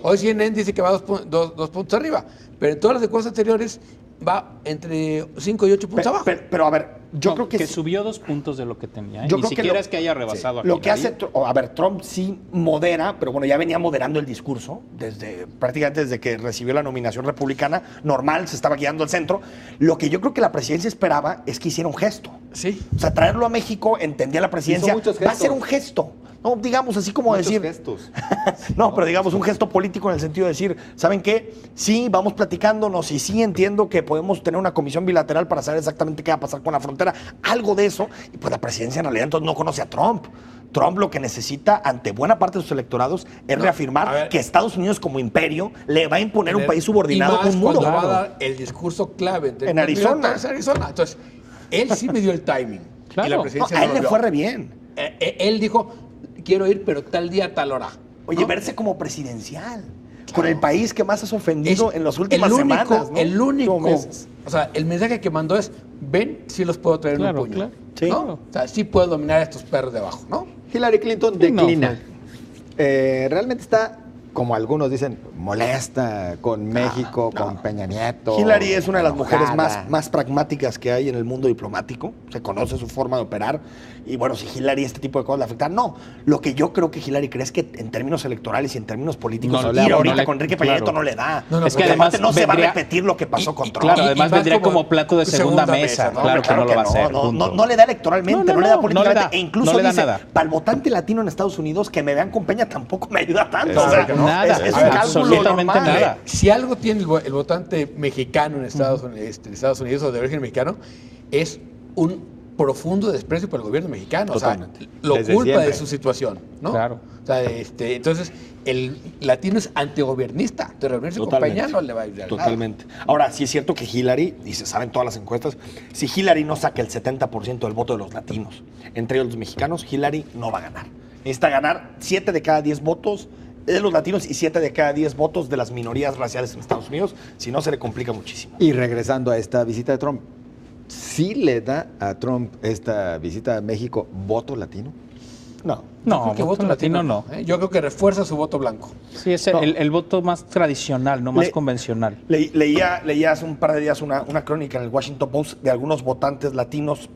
E: Hoy CNN dice que va dos puntos arriba, pero en todas las encuestas anteriores va entre 5 y 8 puntos abajo.
G: Pero a ver, yo creo que
J: subió 2 puntos de lo que tenía.
G: Yo
J: Ni
G: creo
J: siquiera es que haya rebasado a
G: lo que
J: Hillary.
G: hace, a ver, Trump sí modera, pero bueno, ya venía moderando el discurso prácticamente desde que recibió la nominación republicana. Normal, se estaba guiando al centro. Lo que yo creo que la presidencia esperaba es que hiciera un gesto.
E: Sí.
G: O sea, traerlo a México, entendía la presidencia, va a ser un gesto. No, digamos así como
A: Muchos
G: decir...
A: gestos.
G: No, pero digamos un gesto político en el sentido de decir, ¿saben qué? Sí, vamos platicándonos y sí entiendo que podemos tener una comisión bilateral para saber exactamente qué va a pasar con la frontera. Algo de eso. Y pues la presidencia en realidad entonces no conoce a Trump. Trump lo que necesita ante buena parte de sus electorados es reafirmar que Estados Unidos como imperio le va a imponer un país subordinado con un muro.
E: Cuando va a dar el discurso clave
G: en Arizona.
E: Entonces, él sí me dio el timing.
J: Claro.
E: Y la presidencia
G: a él le fue re bien.
E: Él dijo, quiero ir, pero tal día, tal hora.
G: Oye, verse como presidencial. Con el país que más has ofendido en las últimas semanas, ¿no?
E: El único, o sea, el mensaje que mandó es, ven, sí los puedo traer en un puño.
J: Claro.
G: Sí.
E: ¿no? O sea, sí puedo dominar a estos perros de abajo, ¿no?
A: Hillary Clinton declina. Realmente está, como algunos dicen, molesta con México, con Peña Nieto.
G: Hillary es una de las mujeres
A: enojada.
G: más pragmáticas que hay en el mundo diplomático. Se conoce su forma de operar. Y bueno, si Hillary este tipo de cosas le afectan, no. Lo que yo creo que Hillary cree es que en términos electorales y en términos políticos, ir ahorita con Enrique Peña Nieto no le da.
J: Es que además
G: no se va a repetir lo que pasó con Trump.
J: Claro, además vendría como plato de segunda mesa.
G: ¿no?
J: Claro que no lo va a hacer.
G: No le da electoralmente, no le da políticamente. E incluso
J: no le da
G: dice,
J: nada.
G: para el votante latino en Estados Unidos, que me vean con Peña tampoco me ayuda tanto. O sea,
J: nada,
G: es un cálculo
J: absolutamente
G: normal.
J: nada.
E: Si algo tiene el votante mexicano en Estados Unidos o de origen mexicano, es un profundo desprecio por el gobierno mexicano.
A: Totalmente.
E: O sea, lo
A: Desde
E: culpa
A: siempre.
E: de su situación, ¿no?
J: Claro.
E: O sea, entonces, el latino es antigobernista. Entonces, reunirse con Peña no le va a ayudar.
G: Totalmente. Ahora, sí es cierto que Hillary, y se saben todas las encuestas, si Hillary no saca el 70% del voto de los latinos, entre ellos los mexicanos, Hillary no va a ganar. Necesita ganar 7 de cada 10 votos de los latinos y 7 de cada 10 votos de las minorías raciales en Estados Unidos, si no se le complica muchísimo.
A: Y regresando a esta visita de Trump, ¿sí le da a Trump esta visita a México voto latino?
G: No.
J: No,
E: creo que
J: voto latino no.
E: Yo creo que refuerza su voto blanco.
J: Sí, es el voto más tradicional, no más convencional.
G: Leía hace un par de días una crónica en el Washington Post de algunos votantes latinos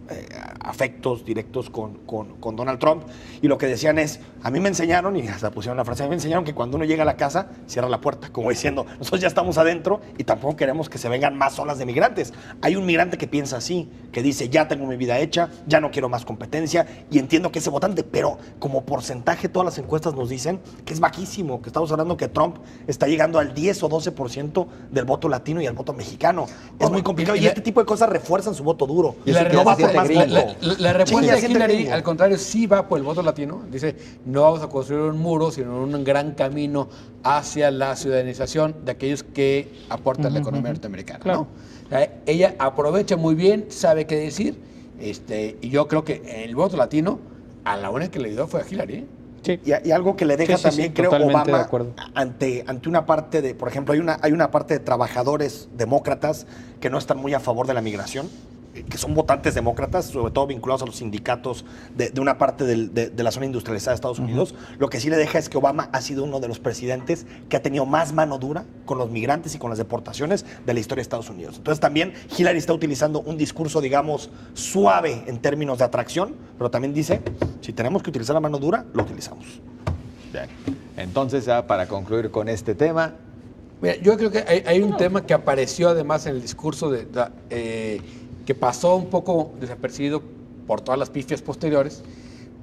G: afectos directos con Donald Trump, y lo que decían es, a mí me enseñaron, y hasta pusieron la frase, a mí me enseñaron que cuando uno llega a la casa, cierra la puerta, como diciendo, nosotros ya estamos adentro y tampoco queremos que se vengan más olas de migrantes. Hay un migrante que piensa así, que dice, ya tengo mi vida hecha, ya no quiero más competencia, y entiendo que ese votante, pero como porcentaje, todas las encuestas nos dicen que es bajísimo, que estamos hablando que Trump está llegando al 10 o 12% del voto latino y al voto mexicano. Es muy complicado, y este tipo de cosas refuerzan su voto duro.
E: Y la La respuesta de
G: Sí,
E: Hillary, al contrario, sí va por el voto latino. Dice, no vamos a construir un muro, sino un gran camino hacia la ciudadanización de aquellos que aportan la economía norteamericana.
J: Claro.
E: ¿no? O sea, ella aprovecha muy bien, sabe qué decir, y yo creo que el voto latino, a la única que le dio fue a Hillary, ¿eh?
J: Sí.
G: Y algo que le deja
J: Sí,
G: también, creo,
J: totalmente de
G: Obama,
J: acuerdo.
G: ante una parte de, por ejemplo, hay una parte de trabajadores demócratas que no están muy a favor de la migración, que son votantes demócratas, sobre todo vinculados a los sindicatos de una parte de la zona industrializada de Estados Unidos. Lo que sí le deja es que Obama ha sido uno de los presidentes que ha tenido más mano dura con los migrantes y con las deportaciones de la historia de Estados Unidos. Entonces también Hillary está utilizando un discurso, digamos, suave en términos de atracción, pero también dice, si tenemos que utilizar la mano dura, lo utilizamos.
A: Bien. Entonces, ya para concluir con este tema,
E: Mira, yo creo que hay un tema que apareció además en el discurso que pasó un poco desapercibido por todas las pifias posteriores,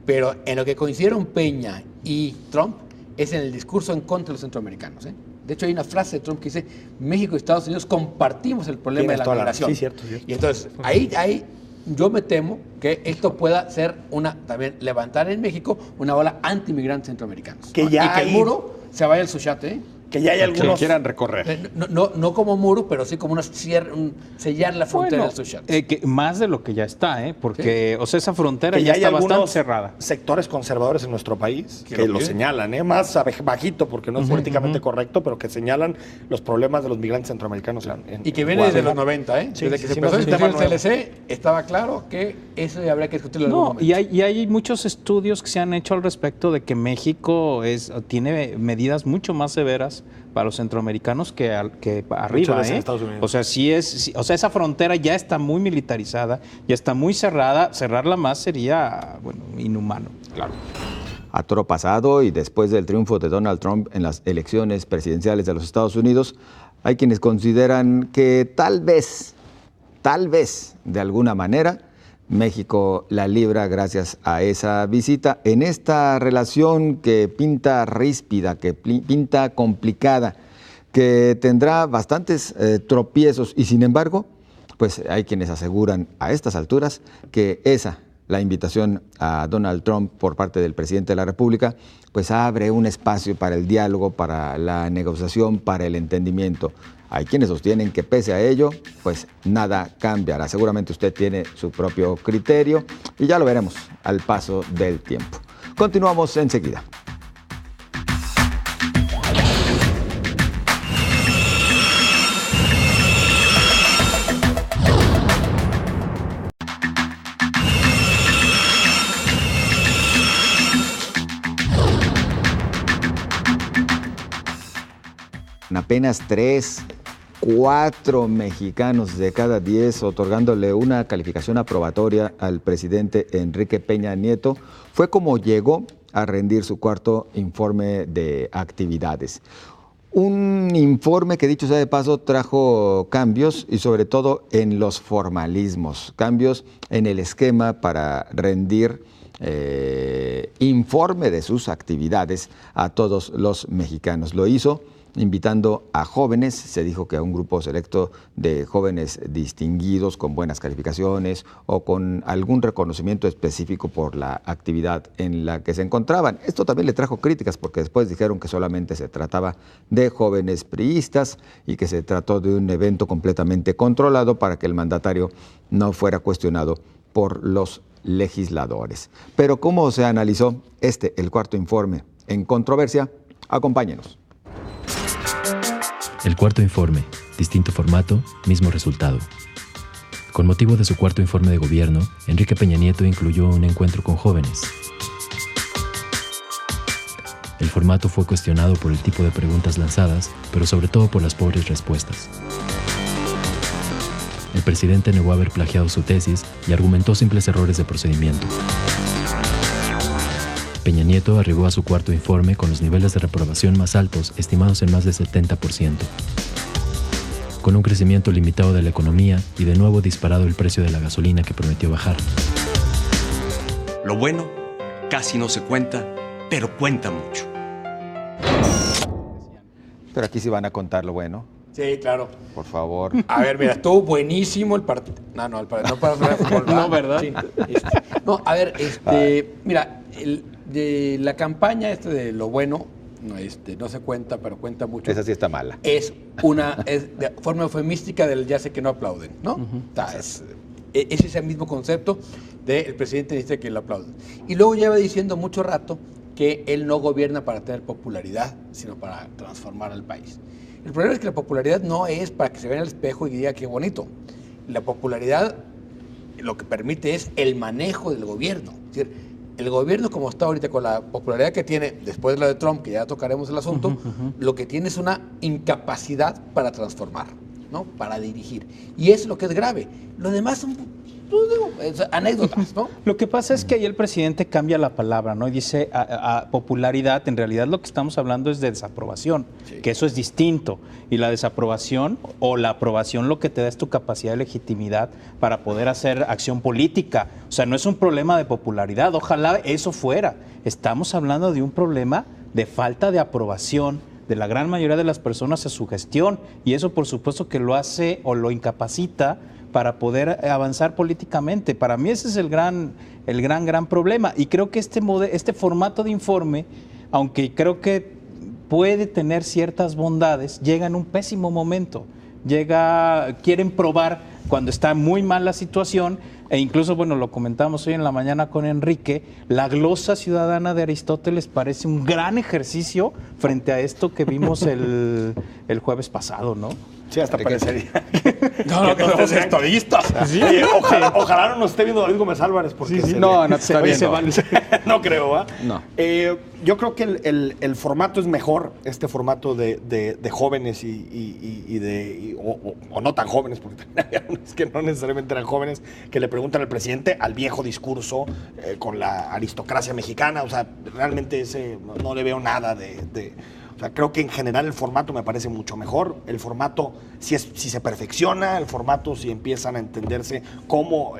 E: pero en lo que coincidieron Peña y Trump es en el discurso en contra de los centroamericanos, ¿eh? De hecho, hay una frase de Trump que dice, México y Estados Unidos compartimos el problema de la migración.
G: Sí, cierto.
E: Y entonces, ahí yo me temo que esto pueda ser también levantar en México una ola anti-migrantes centroamericanos.
G: Que
E: ¿no?
G: ya
E: y que el
G: hay-
E: muro se vaya al suchate, ¿eh?
G: Que ya hay
A: que
G: algunos...
A: quieran recorrer.
E: No como muro, pero sí como sellar la frontera del suchate.
J: Que más de lo que ya está, porque o sea, esa frontera
G: Que
J: ya
G: hay
J: está bastante
G: algunos
J: cerrada.
G: sectores conservadores en nuestro país
E: Que
G: que
E: lo
G: lo
E: piden.
G: señalan, más bajito, porque no es políticamente correcto, pero que señalan los problemas de los migrantes centroamericanos.
E: Y que viene desde los
G: Guadalajara.
E: 90, ¿eh?
G: Sí,
E: Desde
G: sí,
E: que
G: sí,
E: se
G: no
E: empezó a
G: es un
E: discutir
G: tema
E: el CLC, estaba claro que eso habría que discutirlo en algún
J: No,
E: momento.
J: y hay muchos estudios que se han hecho al respecto de que México tiene medidas mucho más severas para los centroamericanos que arriba,
G: veces en Estados Unidos.
J: O sea, o sea, esa frontera ya está muy militarizada, ya está muy cerrada. Cerrarla más sería, inhumano. Claro.
A: A toro pasado y después del triunfo de Donald Trump en las elecciones presidenciales de los Estados Unidos, hay quienes consideran que tal vez, de alguna manera, México la libra gracias a esa visita en esta relación que pinta ríspida, que pinta complicada, que tendrá bastantes tropiezos y sin embargo, pues hay quienes aseguran a estas alturas que la invitación a Donald Trump por parte del presidente de la República, pues abre un espacio para el diálogo, para la negociación, para el entendimiento. Hay quienes sostienen que pese a ello, pues nada cambiará. Seguramente usted tiene su propio criterio y ya lo veremos al paso del tiempo. Continuamos enseguida. Apenas 3, 4 mexicanos de cada 10 otorgándole una calificación aprobatoria al presidente Enrique Peña Nieto, fue como llegó a rendir su cuarto informe de actividades. Un informe que, dicho sea de paso, trajo cambios y sobre todo en los formalismos, cambios en el esquema para rendir informe de sus actividades a todos los mexicanos. Lo hizo invitando a jóvenes, se dijo que a un grupo selecto de jóvenes distinguidos con buenas calificaciones o con algún reconocimiento específico por la actividad en la que se encontraban. Esto también le trajo críticas porque después dijeron que solamente se trataba de jóvenes priistas y que se trató de un evento completamente controlado para que el mandatario no fuera cuestionado por los legisladores. Pero ¿cómo se analizó el cuarto informe en controversia? Acompáñenos.
C: El cuarto informe, distinto formato, mismo resultado. Con motivo de su cuarto informe de gobierno, Enrique Peña Nieto incluyó un encuentro con jóvenes. El formato fue cuestionado por el tipo de preguntas lanzadas, pero sobre todo por las pobres respuestas. El presidente negó haber plagiado su tesis y argumentó simples errores de procedimiento. Peña Nieto arribó a su cuarto informe con los niveles de reprobación más altos, estimados en más de 70%. Con un crecimiento limitado de la economía y de nuevo disparado el precio de la gasolina que prometió bajar.
D: Lo bueno casi no se cuenta, pero cuenta mucho.
A: Pero aquí sí van a contar lo bueno.
E: Sí, claro.
A: Por favor.
E: A ver, mira, estuvo buenísimo el partido. No para hablar de fútbol.
J: No, ¿verdad?
E: Sí, no, a ver, mira, de la campaña de lo bueno, no se cuenta, pero cuenta mucho.
A: Esa sí está mala.
E: Es de forma eufemística del ya sé que no aplauden, ¿no? O sea, es ese mismo concepto del presidente dice que lo aplauden. Y luego lleva diciendo mucho rato que él no gobierna para tener popularidad, sino para transformar al país. El problema es que la popularidad no es para que se vea en el espejo y diga qué bonito. La popularidad lo que permite es el manejo del gobierno. Es decir, el gobierno como está ahorita con la popularidad que tiene después de la de Trump, que ya tocaremos el asunto, lo que tiene es una incapacidad para transformar, ¿no? Para dirigir. Y eso es lo que es grave. Lo demás son anécdotas, ¿no?
J: Lo que pasa es que ahí el presidente cambia la palabra, ¿no? Y dice a popularidad, en realidad lo que estamos hablando es de desaprobación, sí, que eso es distinto. Y la desaprobación o la aprobación lo que te da es tu capacidad de legitimidad para poder hacer acción política. O sea, no es un problema de popularidad, ojalá eso fuera. Estamos hablando de un problema de falta de aprobación de la gran mayoría de las personas a su gestión, y eso por supuesto que lo hace o lo incapacita para poder avanzar políticamente. Para mí ese es el gran problema, y creo que este formato de informe, aunque creo que puede tener ciertas bondades, llega en un pésimo momento. Quieren probar cuando está muy mal la situación, e incluso, bueno, lo comentamos hoy en la mañana con Enrique, la glosa ciudadana de Aristóteles parece un gran ejercicio frente a esto que vimos el jueves pasado, ¿no?
G: Sí, hasta parecería.
E: No, que somos estadistas.
G: Sí. Ojalá no nos esté viendo David Gómez Álvarez. Porque
A: no te está viendo.
G: No creo, ¿ah?
A: No.
G: Yo creo que el formato es mejor, este formato de jóvenes o no tan jóvenes, porque había unos que no necesariamente eran jóvenes, que le preguntan al presidente al viejo discurso con la aristocracia mexicana. O sea, realmente ese no le veo nada O sea, creo que en general el formato me parece mucho mejor. El formato, si se perfecciona, el formato si empiezan a entenderse cómo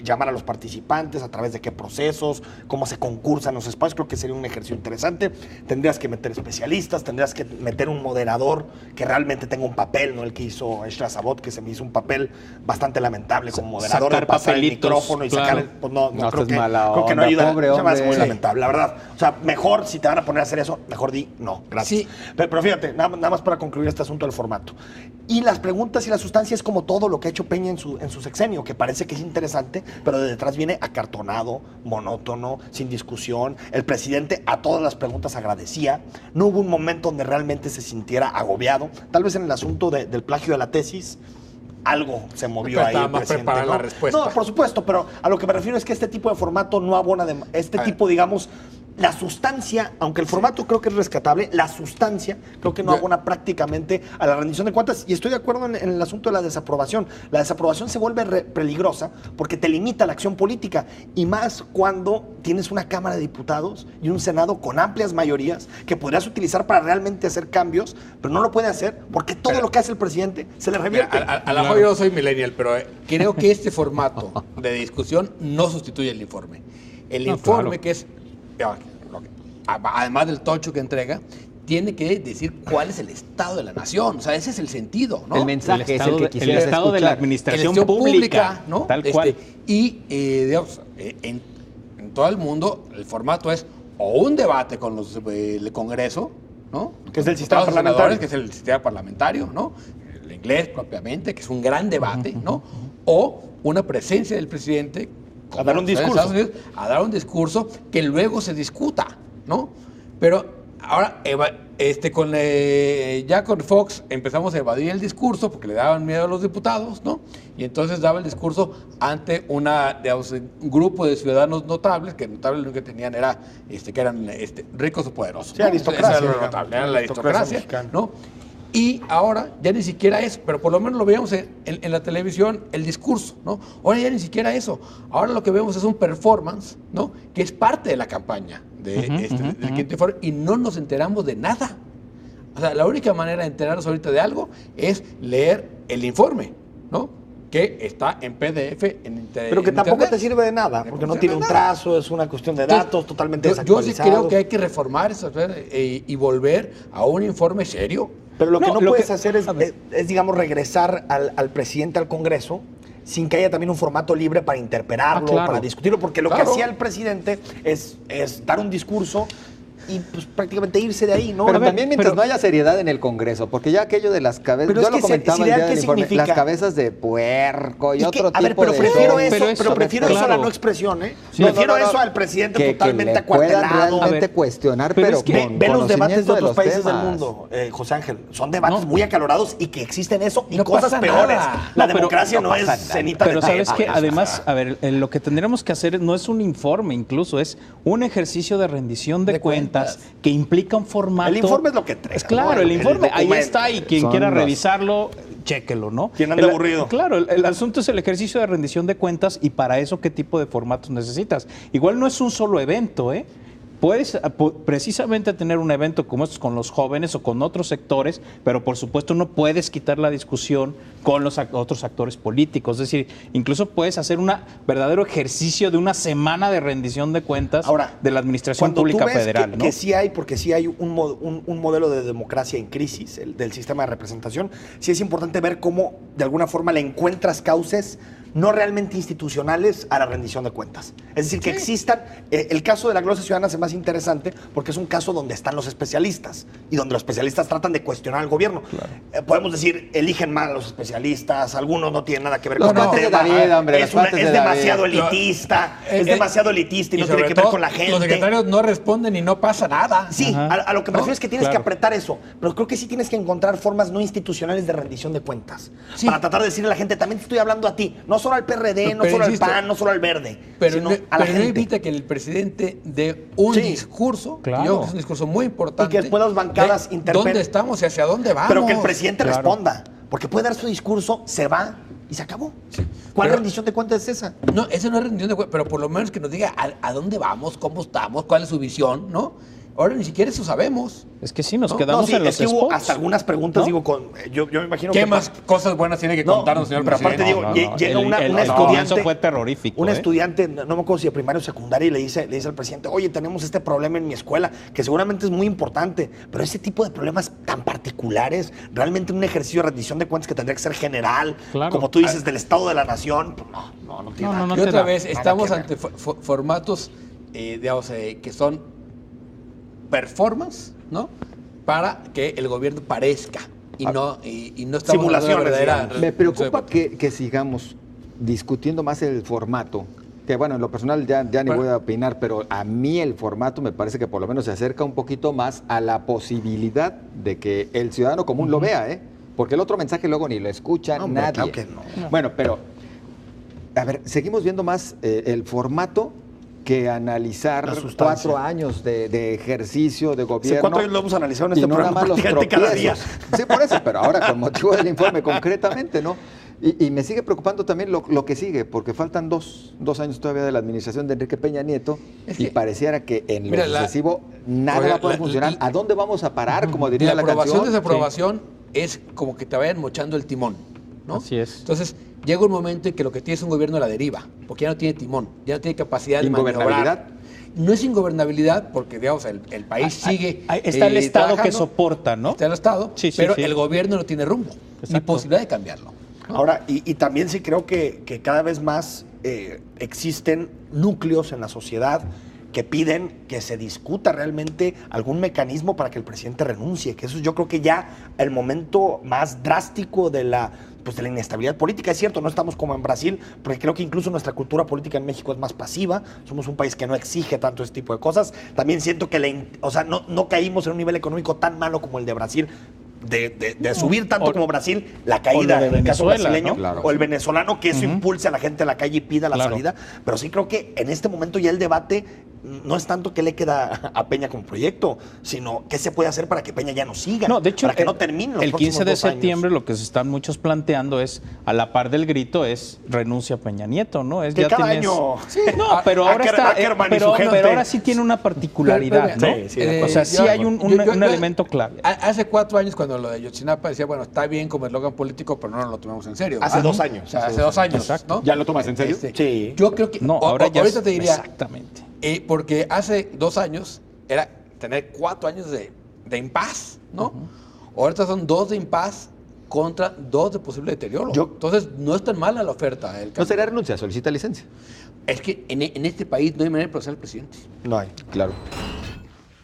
G: llamar a los participantes, a través de qué procesos, cómo se concursan los espacios, creo que sería un ejercicio interesante. Tendrías que meter especialistas, tendrías que meter un moderador que realmente tenga un papel, no el que hizo Ezra Sabot, que se me hizo un papel bastante lamentable como moderador, de pasar el micrófono y
J: claro,
G: sacar pues no creo que no ayuda.
A: Pobre
G: Se me hace muy
A: hombre.
G: lamentable, la verdad. O sea, mejor si te van a poner a hacer eso, mejor di no, gracias. Sí. Pero fíjate, nada más para concluir este asunto del formato. Y las preguntas y la sustancia es como todo lo que ha hecho Peña en su sexenio, que parece que es interesante, pero de detrás viene acartonado, monótono, sin discusión. El presidente a todas las preguntas agradecía. No hubo un momento donde realmente se sintiera agobiado. Tal vez en el asunto del plagio de la tesis, algo se movió
E: pero
G: ahí.
E: Estaba más preparada la respuesta.
G: No, por supuesto, pero a lo que me refiero es que este tipo de formato no abona tipo, digamos, la sustancia, aunque el formato creo que es rescatable, la sustancia creo que no abona prácticamente a la rendición de cuentas. Y estoy de acuerdo en el asunto de la desaprobación. La desaprobación se vuelve peligrosa porque te limita la acción política, y más cuando tienes una Cámara de Diputados y un Senado con amplias mayorías que podrías utilizar para realmente hacer cambios, pero no lo puede hacer porque todo lo que hace el presidente se le revierte.
E: A lo mejor yo no soy millennial, pero creo que este formato de discusión no sustituye el informe. El informe, claro, que es, además del tocho que entrega, tiene que decir cuál es el estado de la nación. O sea, ese es el sentido, ¿no?
A: El mensaje es el que quisieras
J: el estado
A: escuchar.
J: De la administración pública,
E: ¿no?
J: Tal cual.
E: Y, digamos, en todo el mundo, el formato es o un debate con el Congreso, ¿no?
G: Que es el sistema parlamentario.
E: Que es el sistema parlamentario, ¿no? El inglés propiamente, que es un gran debate, ¿no? O una presencia del presidente
G: a dar un discurso.
E: Unidos, a dar un discurso que luego se discuta, ¿no? Pero ahora, ya con Fox empezamos a evadir el discurso porque le daban miedo a los diputados, ¿no? Y entonces daba el discurso ante un grupo de ciudadanos notables, que notables lo que tenían era que eran ricos o poderosos.
G: Sí, ¿no? Aristocracia.
E: Eso era lo notable, era la aristocracia, ¿no? Y ahora ya ni siquiera eso, pero por lo menos lo veíamos en la televisión, el discurso, ¿no? Ahora ya ni siquiera eso. Ahora lo que vemos es un performance, ¿no? Que es parte de la campaña del Quinto Informe, y no nos enteramos de nada. O sea, la única manera de enterarnos ahorita de algo es leer el informe, ¿no? Que está en PDF en internet.
G: Pero que tampoco te sirve de nada, porque no tiene un trazo, es una cuestión de datos totalmente desactualizados.
E: Yo sí creo que hay que reformar eso y volver a un informe serio,
G: Pero lo que no puedes hacer es, digamos, regresar al presidente al Congreso sin que haya también un formato libre para interpelarlo, para discutirlo, porque lo que hacía el presidente es dar un discurso y pues prácticamente irse de ahí, ¿no?
K: Pero también mientras no haya seriedad en el Congreso, porque ya aquello de las cabezas, yo lo comentaba el día del informe, las cabezas de puerco y otro tipo de...
G: Prefiero eso a la no expresión, ¿eh? Prefiero eso al presidente totalmente acuartelado.
K: Realmente cuestionar, pero
G: ve los debates de otros países del mundo, José Ángel, son debates muy acalorados y que existen eso y cosas peores. La democracia no es cenita de
J: Pero sabes que además, a ver, lo que tendríamos que hacer no es un informe incluso, es un ejercicio de rendición de cuentas que implica un formato.
G: El informe es lo que trae.
J: Claro, el informe ahí está y quien quiera revisarlo, chéquelo, ¿no?
G: ¿Quién anda aburrido?
J: Claro, el asunto es el ejercicio de rendición de cuentas y para eso qué tipo de formatos necesitas. Igual no es un solo evento, ¿eh? Puedes precisamente tener un evento como estos con los jóvenes o con otros sectores, pero por supuesto no puedes quitar la discusión con los otros actores políticos. Es decir, incluso puedes hacer un verdadero ejercicio de una semana de rendición de cuentas de la Administración Pública Federal.
G: Que sí hay, porque sí hay un modelo de democracia en crisis, el del sistema de representación, sí es importante ver cómo de alguna forma le encuentras cauces no realmente institucionales a la rendición de cuentas. Es decir, que existan... el caso de la glosa ciudadana es más interesante porque es un caso donde están los especialistas y donde los especialistas tratan de cuestionar al gobierno. Claro. Podemos decir, eligen mal a los especialistas, algunos no tienen nada que ver con el tema. Es demasiado elitista, es demasiado elitista y no tiene que ver con la gente.
E: Los secretarios no responden y no pasa nada.
G: Sí, a lo que me refiero es que tienes que apretar eso, pero creo que sí tienes que encontrar formas no institucionales de rendición de cuentas. Sí. Para tratar de decirle a la gente, también te estoy hablando a ti, no solo al PRD, no solo al PAN, no solo al Verde, sino a la gente.
E: No evita que el presidente dé un discurso, yo creo que es un discurso muy importante.
G: Y que después las bancadas interpelen.
E: ¿Dónde estamos y hacia dónde vamos?
G: Pero que el presidente responda, porque puede dar su discurso, se va y se acabó. Sí. ¿Cuál rendición de cuentas es esa?
E: No, esa no es rendición de cuentas, pero por lo menos que nos diga a dónde vamos, cómo estamos, cuál es su visión, ¿no? Ahora ni siquiera eso sabemos.
J: Es que sí, nos quedamos en los spots.
G: Hubo hasta algunas preguntas, digo, yo me imagino
E: ¿Qué más cosas buenas tiene que contarnos, señor presidente?
G: Pero aparte, digo, llega una estudiante...
J: Eso fue terrorífico.
G: Un estudiante, no me acuerdo si de primaria o secundaria, y le dice al presidente, oye, tenemos este problema en mi escuela, que seguramente es muy importante, pero ese tipo de problemas tan particulares, realmente un ejercicio de rendición de cuentas que tendría que ser general, como tú dices, del Estado de la Nación, pues no tiene nada.
E: Y otra vez, estamos ante formatos, digamos, que son performance, ¿no? Para que el gobierno parezca y no estamos
G: simulaciones.
K: Me preocupa que sigamos discutiendo más el formato. Que bueno, en lo personal ya ni voy a opinar, pero a mí el formato me parece que por lo menos se acerca un poquito más a la posibilidad de que el ciudadano común lo vea, ¿eh? Porque el otro mensaje luego ni lo escucha nadie.
G: Claro que no.
K: Bueno, pero a ver, seguimos viendo más el formato que analizar 4 años de ejercicio de gobierno.
G: 4 años lo hemos analizado en este programa
K: prácticamente cada día. Sí, por eso, pero ahora con motivo del informe concretamente, ¿no? Y me sigue preocupando también lo que sigue, porque faltan dos años todavía de la administración de Enrique Peña Nieto y pareciera que en lo sucesivo nada va a poder funcionar. ¿A dónde vamos a parar, como diría la canción?
E: La aprobación, desaprobación es como que te vayan mochando el timón, ¿no?
J: Así es.
E: Entonces, llega un momento en que lo que tiene es un gobierno a la deriva, porque ya no tiene timón, ya no tiene capacidad de maniobrar. No es ingobernabilidad, porque digamos, el país sigue.
J: Está el Estado que soporta, ¿no?
E: Está el Estado, pero el gobierno no tiene rumbo, ni posibilidad de cambiarlo. ¿no?
G: Ahora, y también sí creo que cada vez más existen núcleos en la sociedad que piden que se discuta realmente algún mecanismo para que el presidente renuncie, que eso yo creo que ya el momento más drástico de la inestabilidad política. Es cierto, no estamos como en Brasil, porque creo que incluso nuestra cultura política en México es más pasiva, somos un país que no exige tanto este tipo de cosas. También siento que no caímos en un nivel económico tan malo como el de Brasil, de subir tanto como Brasil, la caída en el caso brasileño, ¿no? Claro. O el venezolano, que eso impulse a la gente a la calle y pida la salida. Pero sí creo que en este momento ya el debate no es tanto qué le queda a Peña como proyecto, sino qué se puede hacer para que Peña ya no siga,
J: de hecho,
G: para que no termine los
J: el 15 de septiembre
G: años.
J: Lo que se están muchos planteando es, a la par del grito, es renuncia a Peña Nieto, ¿no? Es
G: que cada año...
J: Sí, pero ahora está... Pero ahora sí tiene una particularidad, ¿no? O sea, sí hay un elemento clave.
E: Hace 4 años, cuando lo de Yotzinapa decía, bueno, está bien como eslogan político, pero no lo tomamos en serio.
G: Hace 2 años.
E: O sea, hace 2 años, ¿no?
G: ¿Ya lo tomas en serio?
E: Sí. Yo creo que...
J: No, ahora ya
E: ahorita te diría...
J: Exactamente.
E: Porque hace 2 años era tener 4 años de impas, ¿no? Ahorita son 2 de impas contra 2 de posible deterioro. Entonces, no es tan mala la oferta.
A: No sería renuncia, solicita licencia.
E: Es que en este país no hay manera de procesar al presidente.
G: No hay.
A: Claro.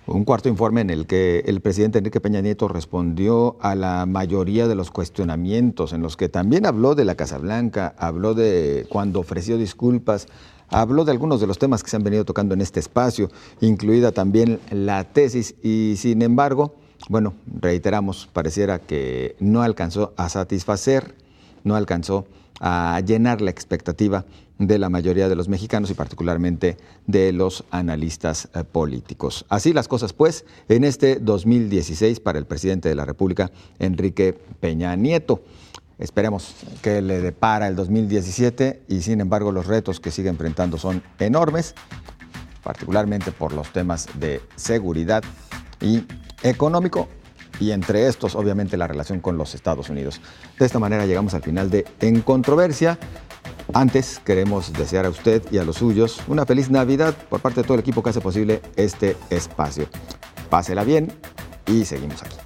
A: Un cuarto informe en el que el presidente Enrique Peña Nieto respondió a la mayoría de los cuestionamientos, en los que también habló de la Casa Blanca, habló de cuando ofreció disculpas, habló de algunos de los temas que se han venido tocando en este espacio, incluida también la tesis, y sin embargo, bueno, reiteramos, pareciera que no alcanzó a satisfacer, no alcanzó a llenar la expectativa de la mayoría de los mexicanos y particularmente de los analistas políticos. Así las cosas, pues, en este 2016 para el presidente de la República, Enrique Peña Nieto. Esperemos que le depara el 2017 y, sin embargo, los retos que sigue enfrentando son enormes, particularmente por los temas de seguridad y económico, y entre estos, obviamente, la relación con los Estados Unidos. De esta manera llegamos al final de En Controversia. Antes, queremos desear a usted y a los suyos una feliz Navidad por parte de todo el equipo que hace posible este espacio. Pásela bien y seguimos aquí.